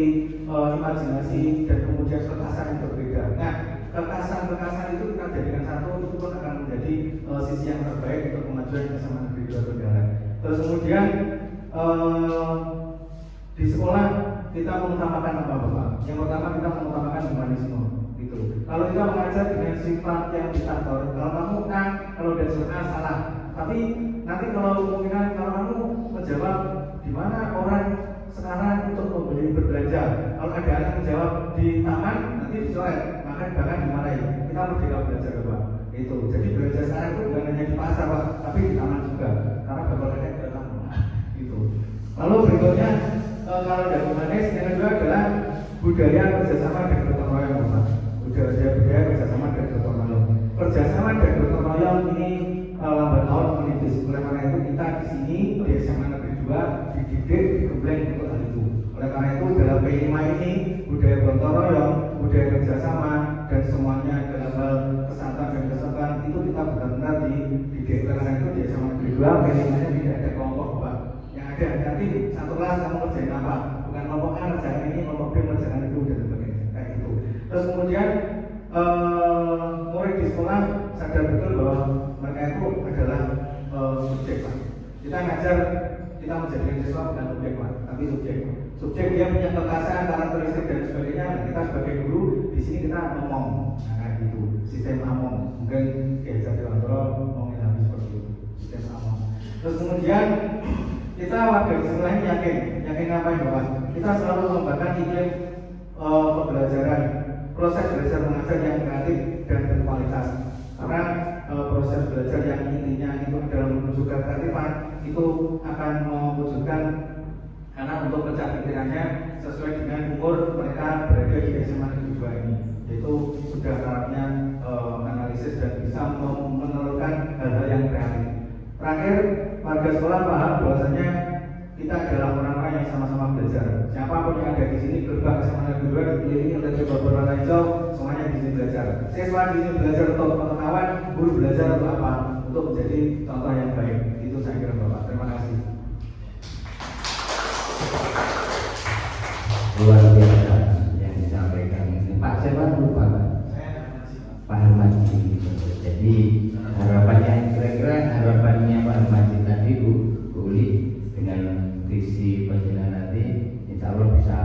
imajinasi dan kemudian kekasan yang berbeda. Nah kekasan itu kita jadikan satu, itu pun akan menjadi sisi yang terbaik untuk kemajuan SMA Negeri 2 Trenggalek. Terus kemudian di sekolah kita mengutamakan apa Bapak? Yang pertama kita mengutamakan humanisme. Gitu. Kalau kita mengajar dengan sifat yang diktator, kalau kamu A, kalau dan A salah. Tapi nanti kalau kemungkinan kalau kamu menjawab di mana orang sekarang untuk membeli berbelanja, kalau ada anak menjawab di taman nanti dicoret, bahkan dimarahi. Kita merdeka belajar Bapak. Itu. Jadi belanja sekarang itu bukan hanya di pasar Pak, tapi di taman juga. Karena bakal ada gitu. Lalu berikutnya kalau dari humanis yang kedua adalah budaya kerjasama dan gotong royong Bapak. Budaya kerjasama dan gotong royong. Kerjasama dan gotong royong ini lambat laun menipis. Oleh karena itu kita di sini di SMA Negeri 2 dididik, digembleng untuk hal itu. nanti satu kelas kamu kerjain apa, bukan kelompok A ngerjain ini, kelompok B ngerjain itu dan sebagainya kayak gitu. Terus kemudian murid di sekolah sadar betul bahwa mereka itu adalah subjek Pak. Kita ngajar, kita menjadikan siswa bukan objek Pak, tapi subjek. Subjek dia punya kekasan, karakteristik dan sebagainya. Nah, kita sebagai guru di sini kita ngomong, nah, kayak gitu, sistem among. Mungkin diajar di kontrol ngomongin habis seperti itu, sistem among. Terus kemudian kita warga di sekolah ini yakin apa ya Bapak? Kita selalu mengembangkan iklim pembelajaran, proses belajar mengajar yang kreatif dan berkualitas. Karena proses belajar yang intinya itu adalah menunjukkan kearifan, itu akan mewujudkan anak untuk pecah pikirannya sesuai dengan umur mereka berada di SMA Negeri 2 ini, yaitu sudah tarafnya analisis dan bisa menelurkan hal-hal yang kreatif. Terakhir, warga sekolah paham bahwasanya kita adalah orang-orang yang sama-sama belajar. Siapapun yang ada di sini, gerbang SMA Negeri 2 dikelilingi oleh coba berwarna hijau, semuanya di sini belajar. Siswa di sini belajar untuk pengetahuan, guru belajar untuk apa? Untuk menjadi contoh yang baik. Itu saya kira Bapak. Terima kasih. Luar biasa yang disampaikan Pak siapa lupa Pak Armaji. Jadi harapannya kira-kira harapannya Pak Armaji tadi Bu Uli dengan visi penjelasan nanti insya Allah bisa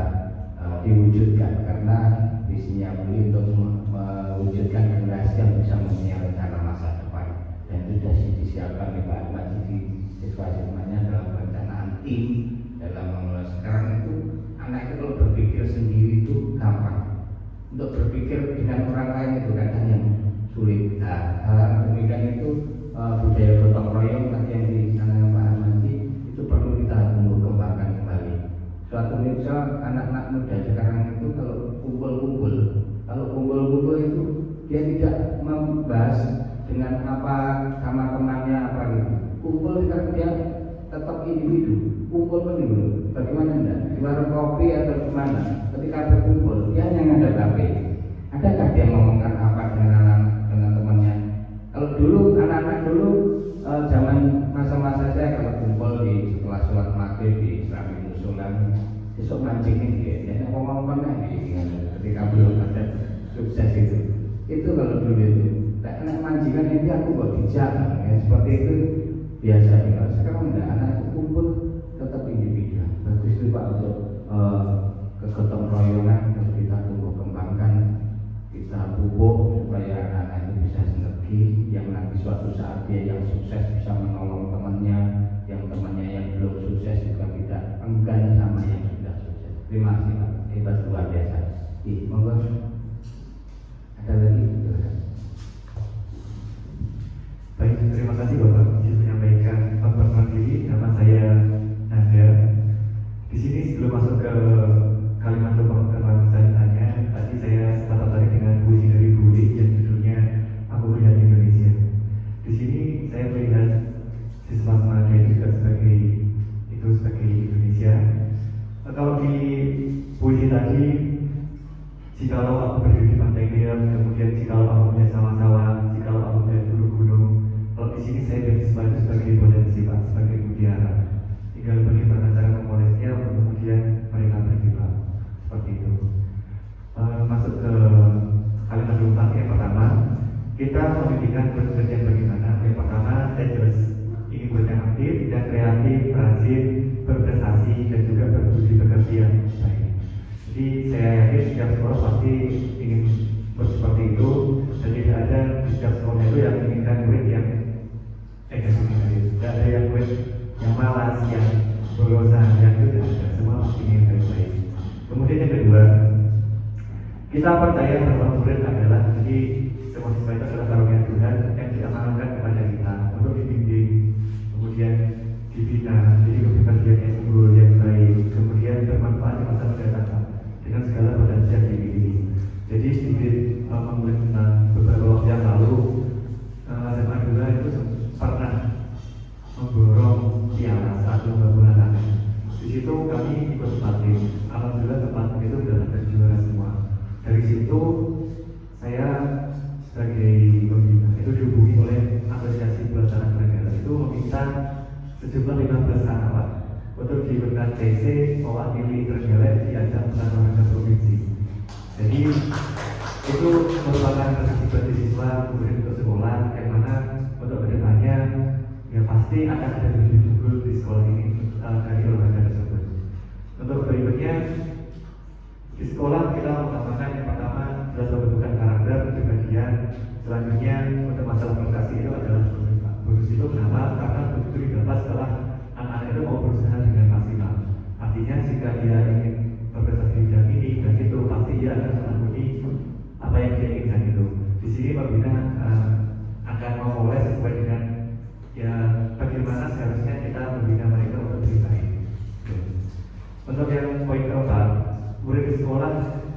diwujudkan, karena visinya Uli untuk mewujudkan generasi yang bisa mempunyai rencana masa depan, dan itu sudah disiapkan oleh Pak Armaji di siswa-siswanya dalam perencanaan tim dalam mengelola. Sekarang itu anak itu kalau berpikir sendiri itu gampang, untuk berpikir dengan orang lain itu kadang yang sulit. Nah, hal demikian itu budaya gotong royong tadi yang disampaikan Pak Armaji itu perlu kita tumbuh kembangkan kembali. Suatu Indonesia anak-anak muda sekarang itu kalau kumpul itu dia tidak membahas dengan apa sama temannya apa gitu. Kumpul sekarang dia tetap individu, kumpul pun dulu. Bagaimana enggak? Di warung kopi atau di mana? Ketika berkumpul, dia hanya ada HP. Adakah dia ngomongkan apa dengan temannya? Kalau dulu anak-anak dulu zaman masa-masa saya kalau kumpul di setelah sholat maghrib di Islamic Musola, besok mancingin dia ngomong-ngomong ketika belum ada sukses itu kalau dulu itu. Anak mancingan ini aku buat bijak, ya, seperti itu biasa ya. Sekarang enggak, anak itu kumpul tetap individu. Bagus itu Pak untuk kegotong royongan harus kita tumbuh kembangkan, kita pupuk supaya anak-anak itu bisa sinergi, yang nanti suatu saat dia yang sukses bisa menolong temannya, yang temannya yang belum sukses juga tidak enggan sama yang sudah sukses. Terima kasih Pak, hebat luar biasa. Monggo ada lagi. Baik, terima kasih Bapak izin menyampaikan perkenalkan diri. Nama saya Nanda. Di sini sebelum masuk ke kalimat perkenalan selanjutnya, tadi saya sempat tertarik dengan puisi dari Budi yang judulnya Aku Melihat Indonesia. Di sini saya melihat siswa semangat itu juga sebagai Indonesia. Kalau di puisi tadi, jikalau aku berdiri di pantai Riau, kemudian jikalau aku melihat sawah-sawah, jikalau aku melihat gunung-gunung. Kalau di sini saya dari siswa itu sebagai potensi Pak, sebagai mutiara. Tinggal bagaimana cara memolesnya untuk kemudian mereka berkembang seperti itu. Masuk ke kalimat lupa yang pertama, kita memikirkan bekerja bagaimana. Yang pertama, saya jelas ingin bekerja aktif dan kreatif, rajin, berprestasi dan juga berbudi pekerti yang baik. Jadi saya yakin setiap sekolah pasti ingin seperti itu, dan tidak ada di setiap sekolah itu yang menginginkan murid yang tidak ada yang murid yang malas, yang bosan, yang itu tidak ada. Semua pasti ingin baik-baik. Kemudian yang kedua, kita percaya bahwa murid adalah, jadi semua siswa itu adalah karunia Tuhan yang diamanahkan kepada kita untuk dibimbing, kemudian dibina, jadi kepribadian yang unggul, yang baik, kemudian bermanfaat di masa mendatang dengan segala potensi yang dimiliki. Jadi sedikit mengulik tentang beberapa waktu yang lalu, SMA 2 itu pernah memborong piala saat lomba bola tangan. Di situ kami ikut pelatih. Alhamdulillah tempat itu mendapatkan juara semua. Dari situ saya sebagai pembina itu dihubungi oleh peringkat TC mewakili Trenggalek di ajang Pekan Olahraga Provinsi. Jadi itu merupakan prestasi bagi siswa kemudian untuk sekolah yang mana untuk kedepannya ya pasti akan ada lebih unggul di sekolah ini dari olahraga tersebut. Untuk berikutnya di sekolah kita mengutamakan yang pertama adalah pembentukan karakter, kepribadian. Selanjutnya untuk masalah prestasi itu adalah bonus itu kenapa? Karena begitu didapat setelah anak-anak itu mau berusaha dengan maksimal. Artinya jika dia ingin berprestasi di bidang ini dan itu pasti dia akan menanggung apa yang dia inginkan itu. Di sini pembina akan memulai sesuai dengan ya bagaimana seharusnya kita membina mereka untuk lebih baik. Untuk yang poin keempat, murid di sekolah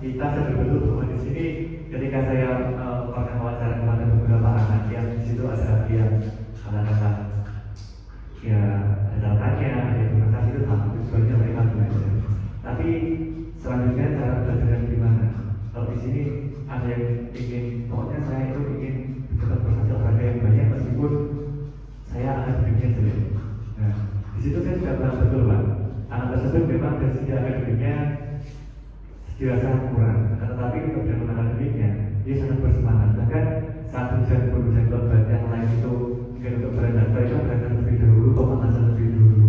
kita sadar betul bahwa di sini ketika saya pernah wawancara kepada beberapa anak yang di situ ada yang katakanlah ya ada tanya, ada yang itu sama tujuannya mereka belajar. Tapi selanjutnya cara belajar gimana? Kalau di sini ada yang ingin, pokoknya saya itu ingin dapat prestasi olahraga yang banyak meskipun saya akademiknya jelek. Nah, di situ saya juga pernah betul Pak. Anak tersebut memang dari segi akademiknya dirasa kurang, tetapi untuk dalam akademiknya dia sangat bersemangat. Bahkan saat hujan lebat yang lain itu mungkin untuk berangkat, mereka berangkat lebih dahulu, pemanasan lebih dulu.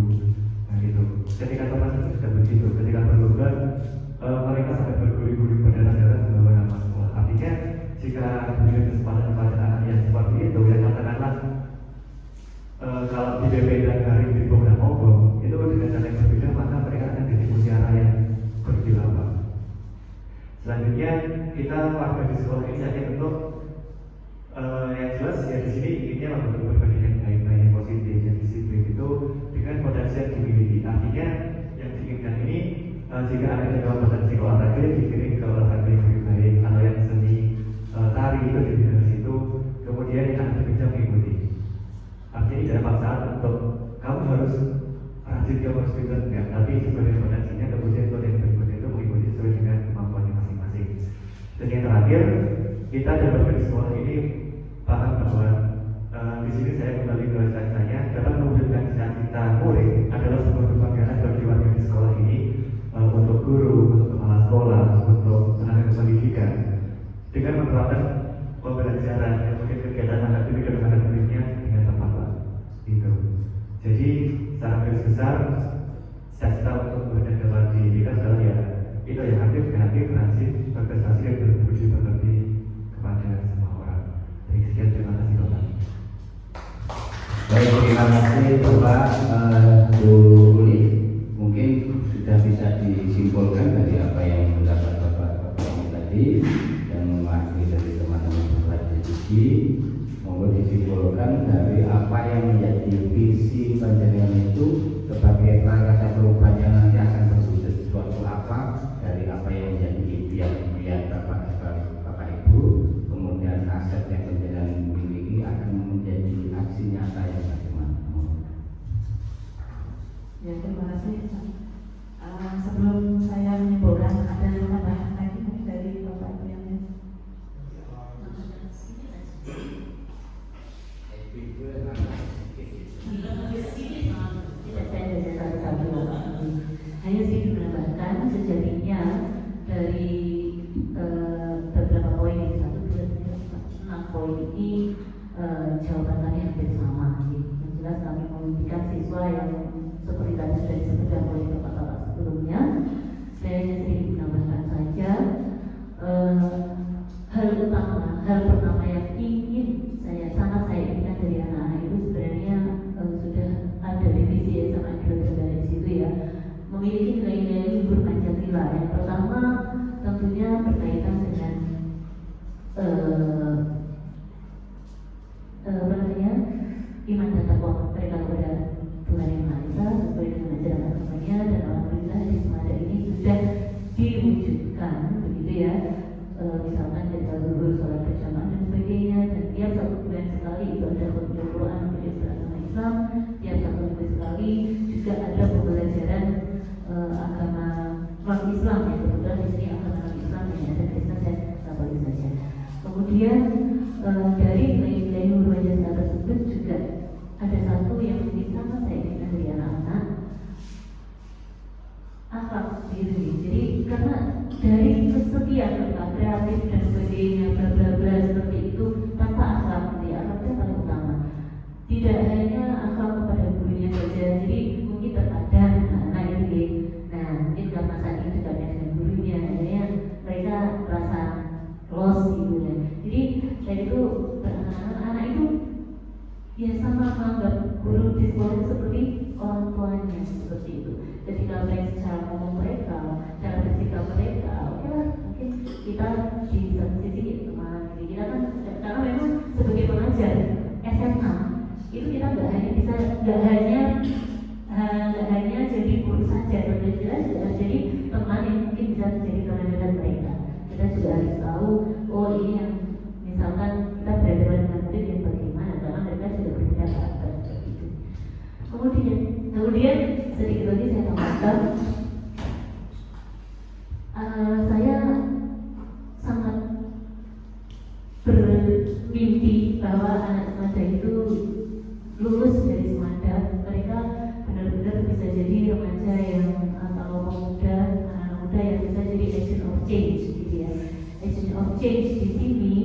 Nah gitu. Ketika pemanasan juga begitu, ketika berlomba mereka sampai berguling-guling berdarah-darah membawa nama sekolah. Artinya jika diberikan kesempatan pada anak yang seperti itu, yang katakanlah kalau di BP dan Garing di Bogor Mogok itu dengan cara yang berbeda, maka mereka akan jadi mutiara yang berkilau. Selanjutnya kita warga di sekolah ini yakin untuk yang jelas ya di sini inginnya membentuk berbagai yang baik-baik yang positif yang disiplin itu dengan potensi yang dimiliki. Artinya yang diinginkan ini jika ada yang potensi olahraga dikirim ke olahraga yang lebih baik atau yang seni tari itu di bidang situ, kemudian yang akademiknya mengikuti. Artinya tidak paksaan untuk kamu harus rajin, kamu harus pintar enggak, tapi sebagai potensinya kemudian untuk yang berikutnya itu mengikuti sesuai dengan kemampuannya masing-masing. Dan yang terakhir, kita dapat dari sekolah ini paham bahwa di sini saya kembali ke ceritanya dapat mewujudkan cita-cita murid adalah sebuah kebanggaan bagi warga di sekolah ini untuk guru, untuk kepala sekolah, untuk tenaga pendidikan dengan menerapkan pembelajaran yang mungkin kegiatan akademik dan akademiknya dengan tepat gitu. Jadi secara garis besar cita-cita untuk murid yang dapat dididik adalah ya itu yang aktif, kreatif, rajin, berprestasi dan berbudi pekerti kepada semua orang. Dari sekian, terima kasih Bapak. Baik, terima kasih Bapak Bu Uli. Mungkin sudah bisa disimpulkan dari apa yang mendapat Bapak ini tadi dan mewakili dari teman-teman Bapak diskusi. Mohon disimpulkan dari apa yang menjadi visi panjenengan itu sebagai perangkat perubahan yang nanti akan berwujud suatu apa dari apa yang menjadi impian Bapak Ibu, kemudian aset yang panjenengan miliki akan menjadi aksi nyata yang bagaimana. Ya, terima kasih. Sebelum saya menyimpulkan, ada tambahan lagi mungkin dari Bapak Ibu yang lain? Hanya sedikit menambahkan sejatinya dari beberapa poin ini 1, 2, 3, 4, 6 poin ini jawaban kami hampir sama. Yang jelas kami memimpikan siswa yang seperti tadi sudah disebutkan oleh bapak-bapak sebelumnya. Saya hanya sedikit menambahkan saja hal pertama yang sangat saya inginkan dari anak-anak itu sebenarnya sudah ada di visi SMA Trenggalek di situ ya, memiliki nilai-nilai luhur Pancasila. Yang pertama tentunya berkaitan dengan iman dan takwa mereka kepada Tuhan Yang Maha Esa sesuai dengan ajaran agamanya, dan alhamdulillah di Semada ini sudah diwujudkan begitu ya. Misalkan jadwal zuhur, sholat berjamaah dan sebagainya, dan tiap 1 bulan sekali itu ada khutbah Quran untuk beragama Islam, tiap 1 minggu sekali juga ada pembelajaran agama non Islam ya, kebetulan di sini agama non Islam ya, ada Kristen dan Katolik saja. Kemudian akhlak diri. Jadi karena dari kesekian kreatif dan sebagainya bla bla bla seperti itu tanpa akhlak, jadi akhlak itu paling utama. Tidak hanya akhlak kepada gurunya saja. Jadi mungkin terkadang anak ini, mungkin karena saat ini dekatnya dengan gurunya, akhirnya mereka merasa lost gitu ya. Jadi saya itu anak itu ya sama menganggap guru di sekolah itu seperti orang tuanya, seperti itu. Ketika mereka cara ngomong mereka, cara bersikap mereka, oke lah, mungkin kita di satu sisi teman. Jadi kita kan karena memang sebagai pengajar SMA itu kita nggak hanya jadi guru saja, tapi kita juga harus jadi teman yang mungkin bisa menjadi teman dengan mereka. Kita juga harus tahu, oh ini yang misalkan kita berhadapan dengan murid yang bagaimana, karena mereka sudah berbeda karakter seperti itu. Kemudian sedikit lagi saya tambahkan, saya sangat bermimpi bahwa anak semada itu lulus dari semada, mereka benar-benar bisa jadi remaja yang atau pemuda, anak muda yang bisa jadi agent of change, gitu ya. Agent of change di sini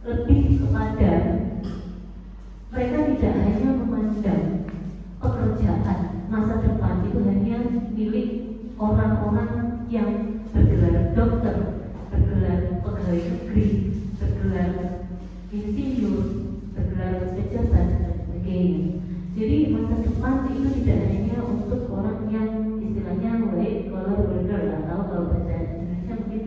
lebih kepada mereka tidak hanya memandang pekerjaan masa depan itu hanya milik orang-orang yang bergelar dokter, bergelar pegawai negeri, bergelar insinyur, bergelar pejabat dan sebagainya. Jadi masa depan itu tidak hanya untuk orang yang istilahnya white collar worker, atau kalau bahasa Indonesia mungkin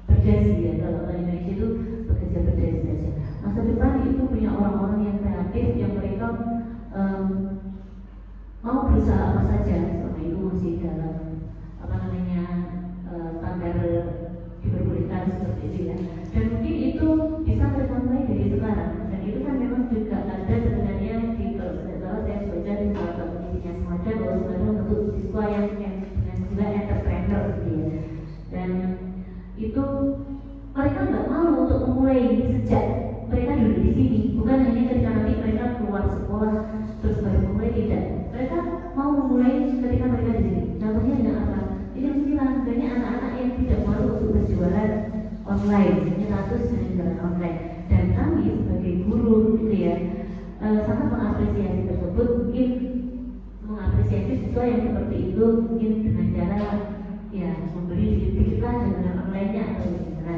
berdasi ya, kalau orang Indonesia itu bekerja berdasi saja. Masa depan itu punya orang-orang yang kreatif, yang mereka mau berusaha apa saja selama itu masih dalam standar diperbolehkan seperti itu ya. Dan mungkin itu bisa mereka mulai dari sekarang. Dan itu kan memang juga ada sebenarnya di, kalau tidak salah saya baca di salah satu isinya semacam bahwa sebenarnya untuk siswa yang dengan jiwa entrepreneur gitu ya. Dan itu mereka nggak malu untuk memulai sejak mereka duduk di sini, bukan hanya ketika nanti mereka keluar sekolah terus baru memulai, tidak. Mereka mau memulai ketika mereka di sini. Namanya dengan apa? Ini mungkin banyak anak-anak yang tidak malu untuk berjualan online, hanya status dengan jualan online. Dan kami sebagai guru gitu ya, sangat mengapresiasi tersebut, mungkin mengapresiasi siswa yang seperti itu, mungkin dengan cara ya membeli sedikit lah dengan online-nya atau gimana.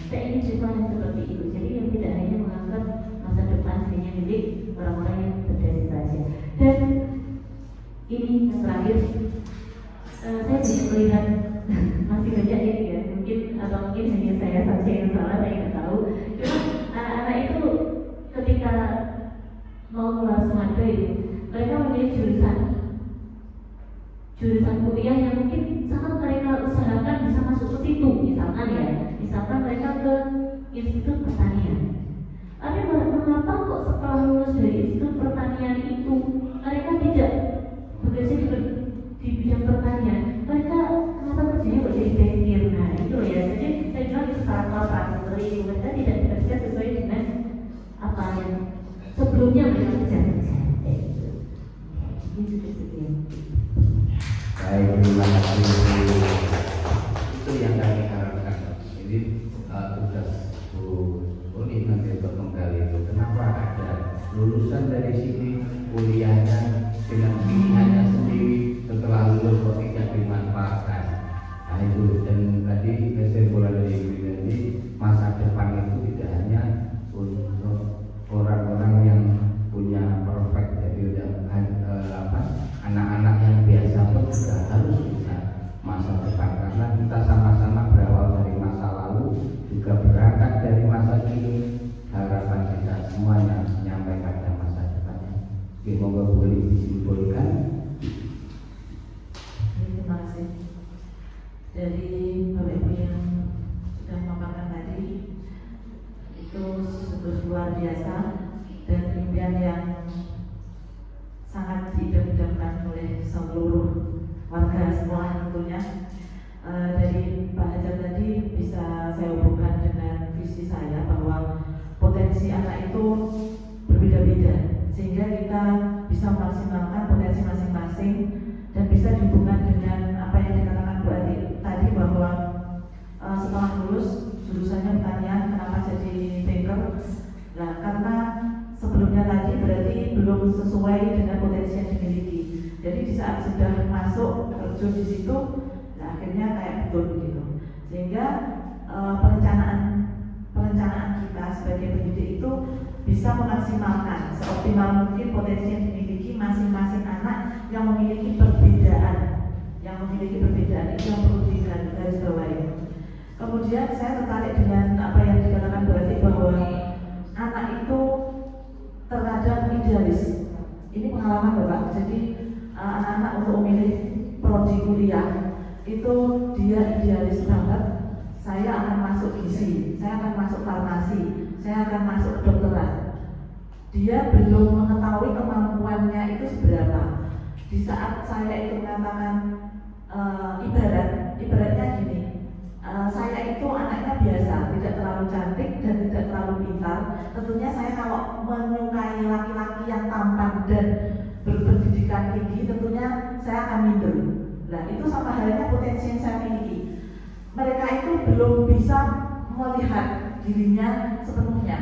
Saya ingin siswa yang seperti itu, jadi yang tidak hanya menganggap masa depan hanya milik orang-orang yang berdasi saja. Dan ini yang terakhir, saya bisa melihat masih banyak ini ya, mungkin atau mungkin hanya saya saja yang salah, saya nggak tahu. Cuma anak-anak itu ketika mau keluar semada itu, mereka memilih jurusan kuliah yang mungkin sangat mereka usahakan bisa masuk ke situ, misalkan mereka ke Institut Pertanian. Tapi mengapa kok setelah lulus dari Institut Pertanian itu mereka tidak bekerja di bidang pertanian? Mereka kenapa kerjanya kok jadi banjir? Nah itu ya, jadi saya bilang itu salah satu mereka tidak bekerja sesuai dengan apa yang sebelumnya mereka kerja. Itu sekian. Baik, terima kasih. Itu yang kami harapkan. Jadi tugas Bu Uni nanti untuk menggali itu. Kenapa ada lulusan dari sini kuliahnya dengan pilihannya sendiri, setelah lulus kok tidak dimanfaatkan. Nah itu, dan tadi kesimpulan dari Ibu tadi, masa depan itu tidak hanya untuk orang-orang yang punya perfect, jadi anak-anak yang biasa pun juga harus bisa masa depan, karena kita sama-sama berawal dari masa lalu, juga berangkat dari masa kini. Harapan kita semuanya sampai pada masa depannya. Semoga boleh disimpulkan. Terima kasih dari Bapak Ibu yang sudah memaparkan tadi. Itu sungguh luar biasa dan impian yang sangat diidam-idamkan oleh seluruh warga sekolah tentunya. Dari Pak Hajar tadi bisa saya hubungkan dengan visi saya bahwa potensi anak itu berbeda-beda, sehingga kita bisa memaksimalkan potensi masing-masing dan bisa bisa dihubungkan dengan apa yang dikatakan Bu Ati tadi bahwa setelah lulus jurusannya pertanian, kenapa jadi banker? Nah, karena sebelumnya tadi berarti belum sesuai dengan potensi yang dimiliki. Jadi di saat sudah masuk terjun di situ, nah akhirnya kayak betul gitu. Sehingga perencanaan kita sebagai pendidik itu bisa memaksimalkan seoptimal mungkin potensi yang dimiliki masing-masing anak yang memiliki perbedaan. Itu yang perlu digarisbawahi. Kemudian saya tertarik dengan apa yang dikatakan berarti bahwa anak itu terkadang idealis. Ini pengalaman Bapak. Jadi anak-anak untuk memilih prodi kuliah itu dia idealis banget. Saya akan masuk gizi, saya akan masuk farmasi, saya akan masuk kedokteran. Dia belum mengetahui kemampuannya itu seberapa. Di saat saya itu mengatakan ibaratnya gini, saya itu anaknya biasa, tidak terlalu cantik dan tidak terlalu pintar. Tentunya saya kalau menyukai laki-laki yang tampan dan berpendidikan tinggi, tentunya saya akan minder. Nah, itu sama halnya potensi yang saya miliki. Mereka itu belum bisa melihat dirinya sepenuhnya.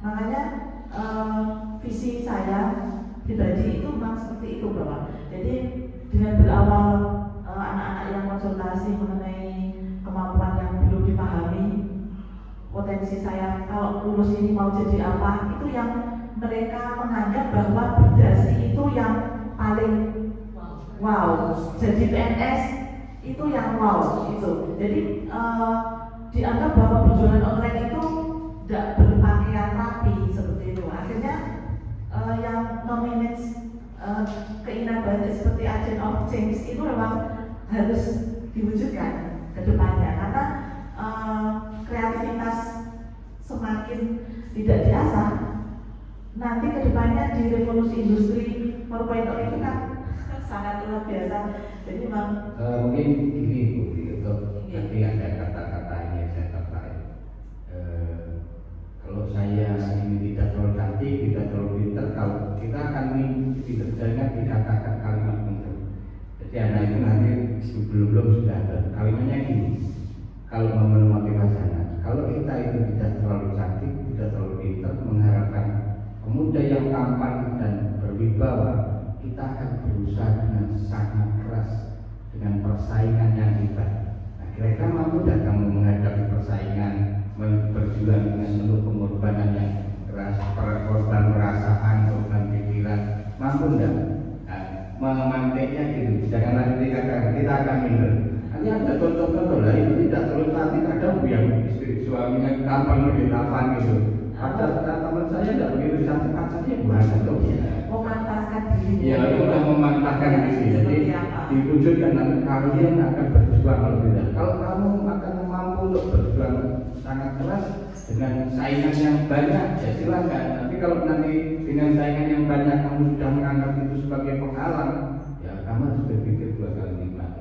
Makanya visi saya pribadi itu memang seperti itu Bapak. Jadi dengan berawal anak-anak yang konsultasi mengenai kemampuan yang belum dipahami, potensi saya kalau lulus ini mau jadi apa, itu yang mereka menganggap bahwa berdasi itu yang paling wow. Jadi PNS itu yang wow gitu. Jadi dianggap bahwa berjualan online itu tidak berpakaian rapi seperti itu. Akhirnya yang memanage keinginan batik seperti agent of change itu memang harus diwujudkan ke depannya, karena kreativitas semakin tidak diasah, nanti ke depannya di revolusi industri 4.0 itu kan sangat luar biasa. Jadi memang mungkin gini Bu, untuk nanti ada kata-kata yang saya tertarik. Kalau saya ini tidak terlalu cantik, tidak terlalu pintar, kalau kita akan jangan dikatakan kalimat pintar. Jadi anak itu nanti belum sudah ada kalimatnya gini. Kalau mau memotivasi anak, kalau kita itu tidak terlalu cantik, tidak terlalu pintar, mengharapkan pemuda yang tampan dan berwibawa, kita akan berusaha dengan sangat keras dengan persaingan yang hebat. Nah, kira-kira mampu tidak kamu menghadapi persaingan, berjuang dengan seluruh pengorbanan yang keras, korban perasaan, korban pikiran, mampu tidak? Nah, memantiknya gitu, jangan nanti dikatakan kita akan minder. Nanti ada contoh-contoh lah, itu tidak terlalu cantik, ada yang istri suaminya tampan lebih tampan gitu. Ada teman saya tidak begitu cantik, pacarnya bukan tuh. memantaskan diri. Ya, itu sudah memantaskan diri. Jadi diwujudkan nanti kalian akan berjuang lebih tidak. Kalau kamu akan mampu untuk berjuang sangat keras dengan saingan yang banyak, ya silakan. Tapi kalau nanti dengan saingan yang banyak kamu sudah menganggap itu sebagai penghalang, ya kamu harus berpikir 2 kali lipat.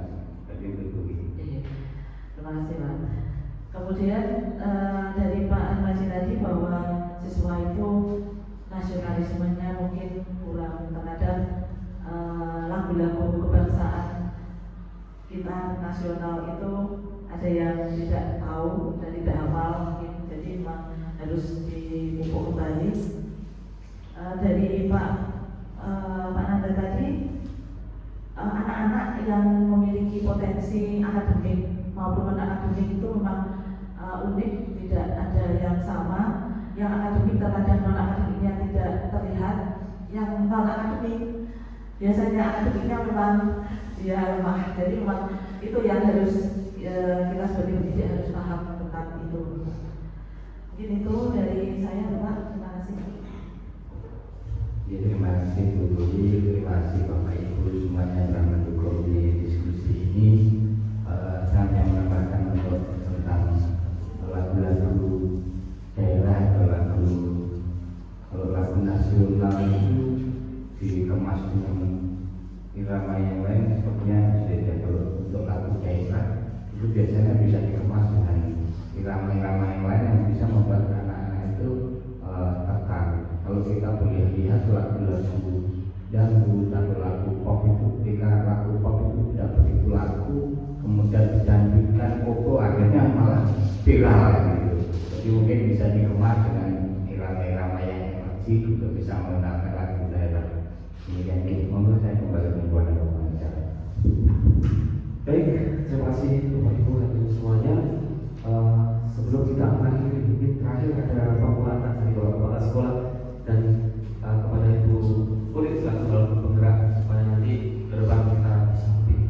Jadi itu begini. Terima kasih Pak. Kemudian dari Pak Anwasi tadi bahwa siswa itu nasionalismenya mungkin kurang, terkadang lagu-lagu kebangsaan kita nasional itu ada yang tidak tahu dan tidak hafal mungkin, jadi memang harus dipupuk kembali. Dari Pak Nanda tadi, anak-anak yang memiliki potensi akademik maupun non-akademik itu memang unik, tidak ada yang sama. Yang akademik terkadang non-akademiknya tidak terlihat, yang non-akademik biasanya akademiknya memang dia lemah. Jadi memang itu yang harus kita sebagai pendidik harus paham tentang itu. Mungkin itu dari saya Pak. Terima kasih. Ya, terima kasih Bu Dwi, terima kasih Bapak Ibu semuanya yang mendukung di diskusi ini. Saya menambahkan untuk tentang lagu-lagu daerah atau lagu, kalau lagu nasional itu dikemas dengan irama yang lain, sepertinya beda. Kalau untuk lagu daerah itu biasanya bisa dikemas dengan irama-irama yang lain yang bisa membuat anak-anak itu tertarik. Kalau kita boleh lihat lagu-lagu dangdut atau lagu pop itu, ketika lagu pop itu bisa mengenalkan lagu daerah. Demikian ini, monggo saya kembali membuat pengacara. Baik, terima kasih Bapak Ibu hadirin semuanya. Sebelum kita mengakhiri, mungkin terakhir ada penguatan dari Bapak Kepala Sekolah dan kepada Ibu Kulit selaku dalam penggerak supaya nanti ke depan kita bisa lebih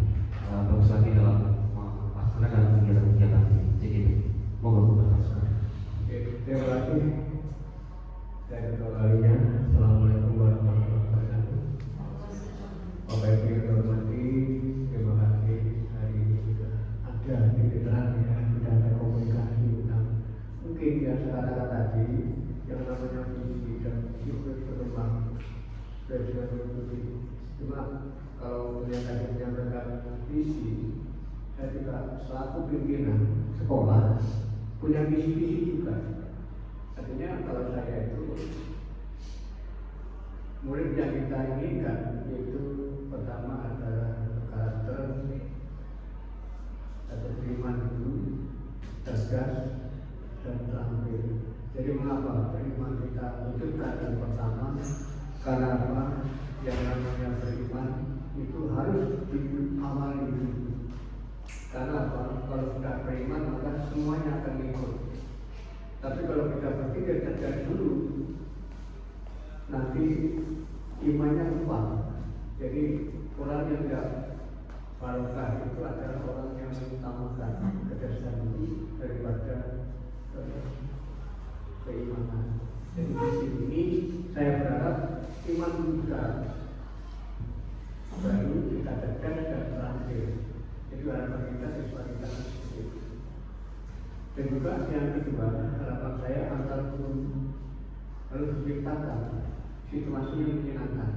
bagus lagi dalam melaksanakan kegiatan-kegiatan JGB. Monggo Bapak Sekolah. Terima kasih. Dan kedua kalinya, Assalamualaikum warahmatullahi wabarakatuh. Bapak Ibu yang hormati, terima kasih hari ini sudah ada titik terang ya, sudah ada komunikasi tentang mungkin ya kata-kata tadi yang namanya visi dan misi berkembang sudah mengikuti. Cuma kalau yang tadi menyampaikan visi, saya juga selaku pimpinan sekolah punya visi-visi juga. Artinya kalau saya itu murid yang kita inginkan yaitu pertama adalah karakter atau beriman dulu, tegas dan terampil. Jadi mengapa beriman kita wujudkan yang pertama? Karena apa? Yang namanya beriman itu harus diawali dulu. Karena apa? Kalau sudah beriman maka semuanya akan ikut. Tapi kalau kita berpikir tegas dulu, nanti imannya lupa. Jadi orang yang tidak barokah itu adalah orang yang mengutamakan kecerdasan dulu daripada keimanan. Jadi di sini saya berharap iman juga baru kita tegas dan terakhir. Jadi harapan kita siswa kita seperti itu. Dan juga yang kedua, harapan saya antar guru harus menciptakan situasi yang menyenangkan.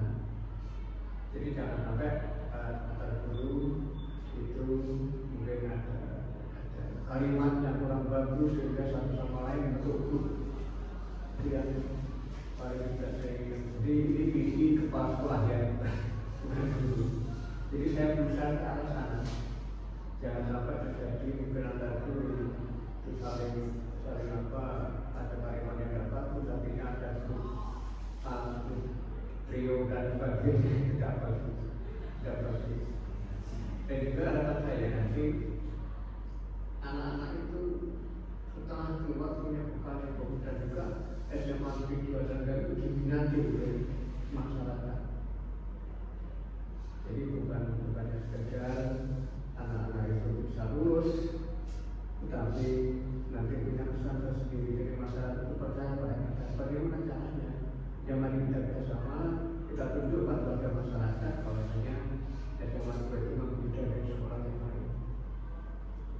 Jadi jangan sampai antar guru itu mungkin ada kalimat yang kurang bagus sehingga satu sama lain bertukuk. Yang paling tidak saya ingin. Jadi ini visi kepala sekolah ya, bukan guru. Jadi saya berusaha ke arah sana. Jangan sampai terjadi mungkin antar guru itu saling apa, ada kalimat yang tidak bagus, tapi ada trio dan sebagainya tidak bagus. Dan juga harapan saya nanti anak-anak itu setelah keluar punya bekal yang bagus dan juga SMA Negeri 2 Sanggar itu diminati oleh masyarakat. Jadi bukannya sekedar anak-anak itu bisa lulus, tetapi nanti punya kesan tersendiri dari masyarakat itu percaya pada kita. Bagaimana caranya? Yang mari kita bersama, kita tunjukkan kepada masyarakat bahwasanya SMA itu berbeda dari sekolah yang lain.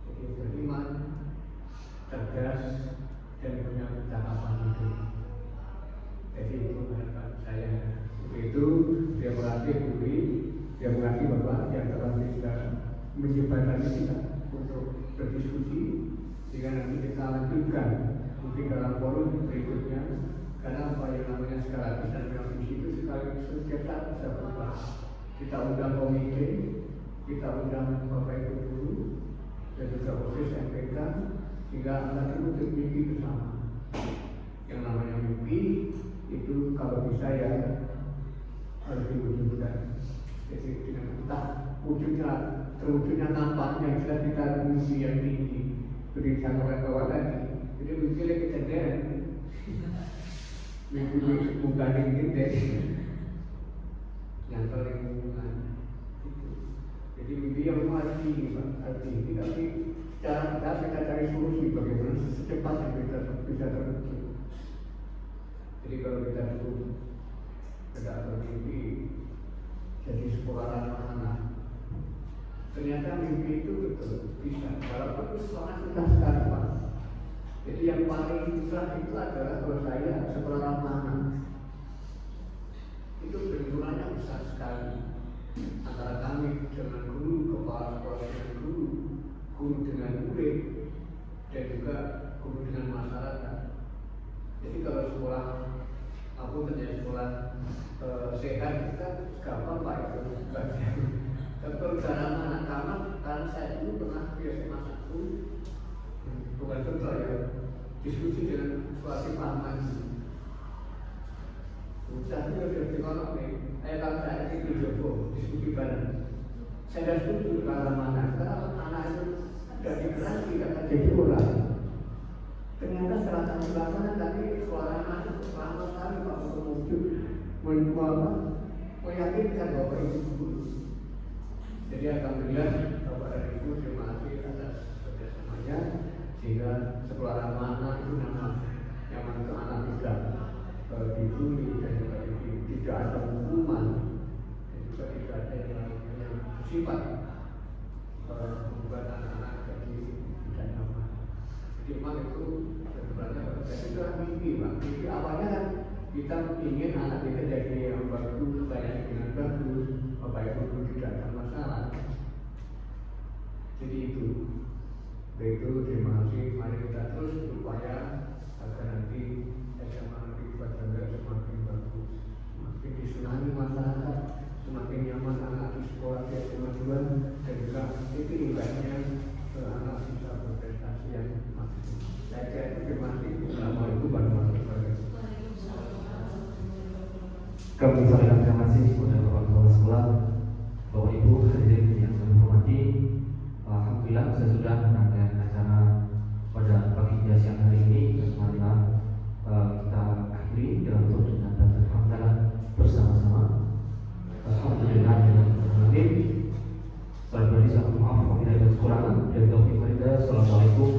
Jadi beriman, tegas, dan punya kecakapan hidup. Jadi itu harapan saya. Begitu, terima kasih Budi, terima kasih Bapak yang telah bisa menyempatkan kita untuk berdiskusi sehingga nanti kita lanjutkan mungkin dalam forum berikutnya. Karena apa yang namanya sekali dan visi itu sekali kita bisa berubah. Kita undang komite, kita undang Bapak Ibu guru dan juga OSIS MPK sehingga akan terwujud mimpi bersama. Yang namanya mimpi itu kalau bisa ya harus diwujudkan. Jadi dengan entah terwujudnya nampak yang sudah kita mimpi yang tinggi berikan kawan-kawan tadi. Jadi mungkin kejadian mimpi bukan yang gede yang paling hubungan itu. Jadi mimpi yang harus tinggi Pak, harus tinggi. Tapi cara kita cari solusi bagaimana secepatnya kita bisa terwujud. Jadi kalau kita dulu tidak bermimpi jadi sekolah anak-anak, ternyata mimpi itu betul bisa. Walaupun itu sangat susah sekali Pak. Jadi yang paling susah itu adalah kalau saya sekolah anak-anak itu benturannya besar sekali antara kami dengan guru, kepala sekolah dengan guru dengan murid, dan juga guru dengan masyarakat. Jadi kalau sekolah aku terjadi sekolah sehat kita gampang Pak itu sebagainya. Tapi kalau dalam anak-anak karena saya dulu pernah di SMA 1 bukan betul ya diskusi dengan suatu paman. tapi udah dikono nih. Kalau saya itu Joko diskusi bareng. Saya setuju kalau mana karena anak itu sudah dikerasi karena jadi orang. Ternyata setelah kami lakukan tadi suara anak lama sekali Pak untuk muncul meyakinkan Bapak Ibu. Jadi alhamdulillah Bapak dan Ibu terima kasih atas kerjasamanya sehingga sekolah mana itu nama nyaman ke anak tidak dibully dan juga tidak ada hukuman dan juga tidak ada yang bersifat membuat anak-anak jadi tidak nyaman. Jadi memang itu sebenarnya jadi itu mimpi Pak. Mimpi awalnya kan kita ingin anak kita jadi yang bagus, banyak dengan bagus, Bapak Ibu tidak ada masalah. Jadi itu terima kasih. Mari kita terus berupaya agar nanti SMA nanti pada semakin bagus, semakin disenangi masyarakat, semakin nyaman anak di sekolah di SMA 2 dan juga itu ibaratnya anak bisa berprestasi yang maksimal. Saya kira itu terima kasih. Assalamualaikum warahmatullahi wabarakatuh. Kami sampaikan terima kasih kepada Bapak Kepala Sekolah, Bapak Ibu hadirin yang saya hormati. Alhamdulillah saya sudah menanggapi acara pada pagi siang hari ini. Marilah kita akhiri dengan doa dan berhamdalah bersama-sama. Alhamdulillah dengan berhati. Saya beri maaf apabila ada kekurangan. Dan taufiq walhidayah. Assalamualaikum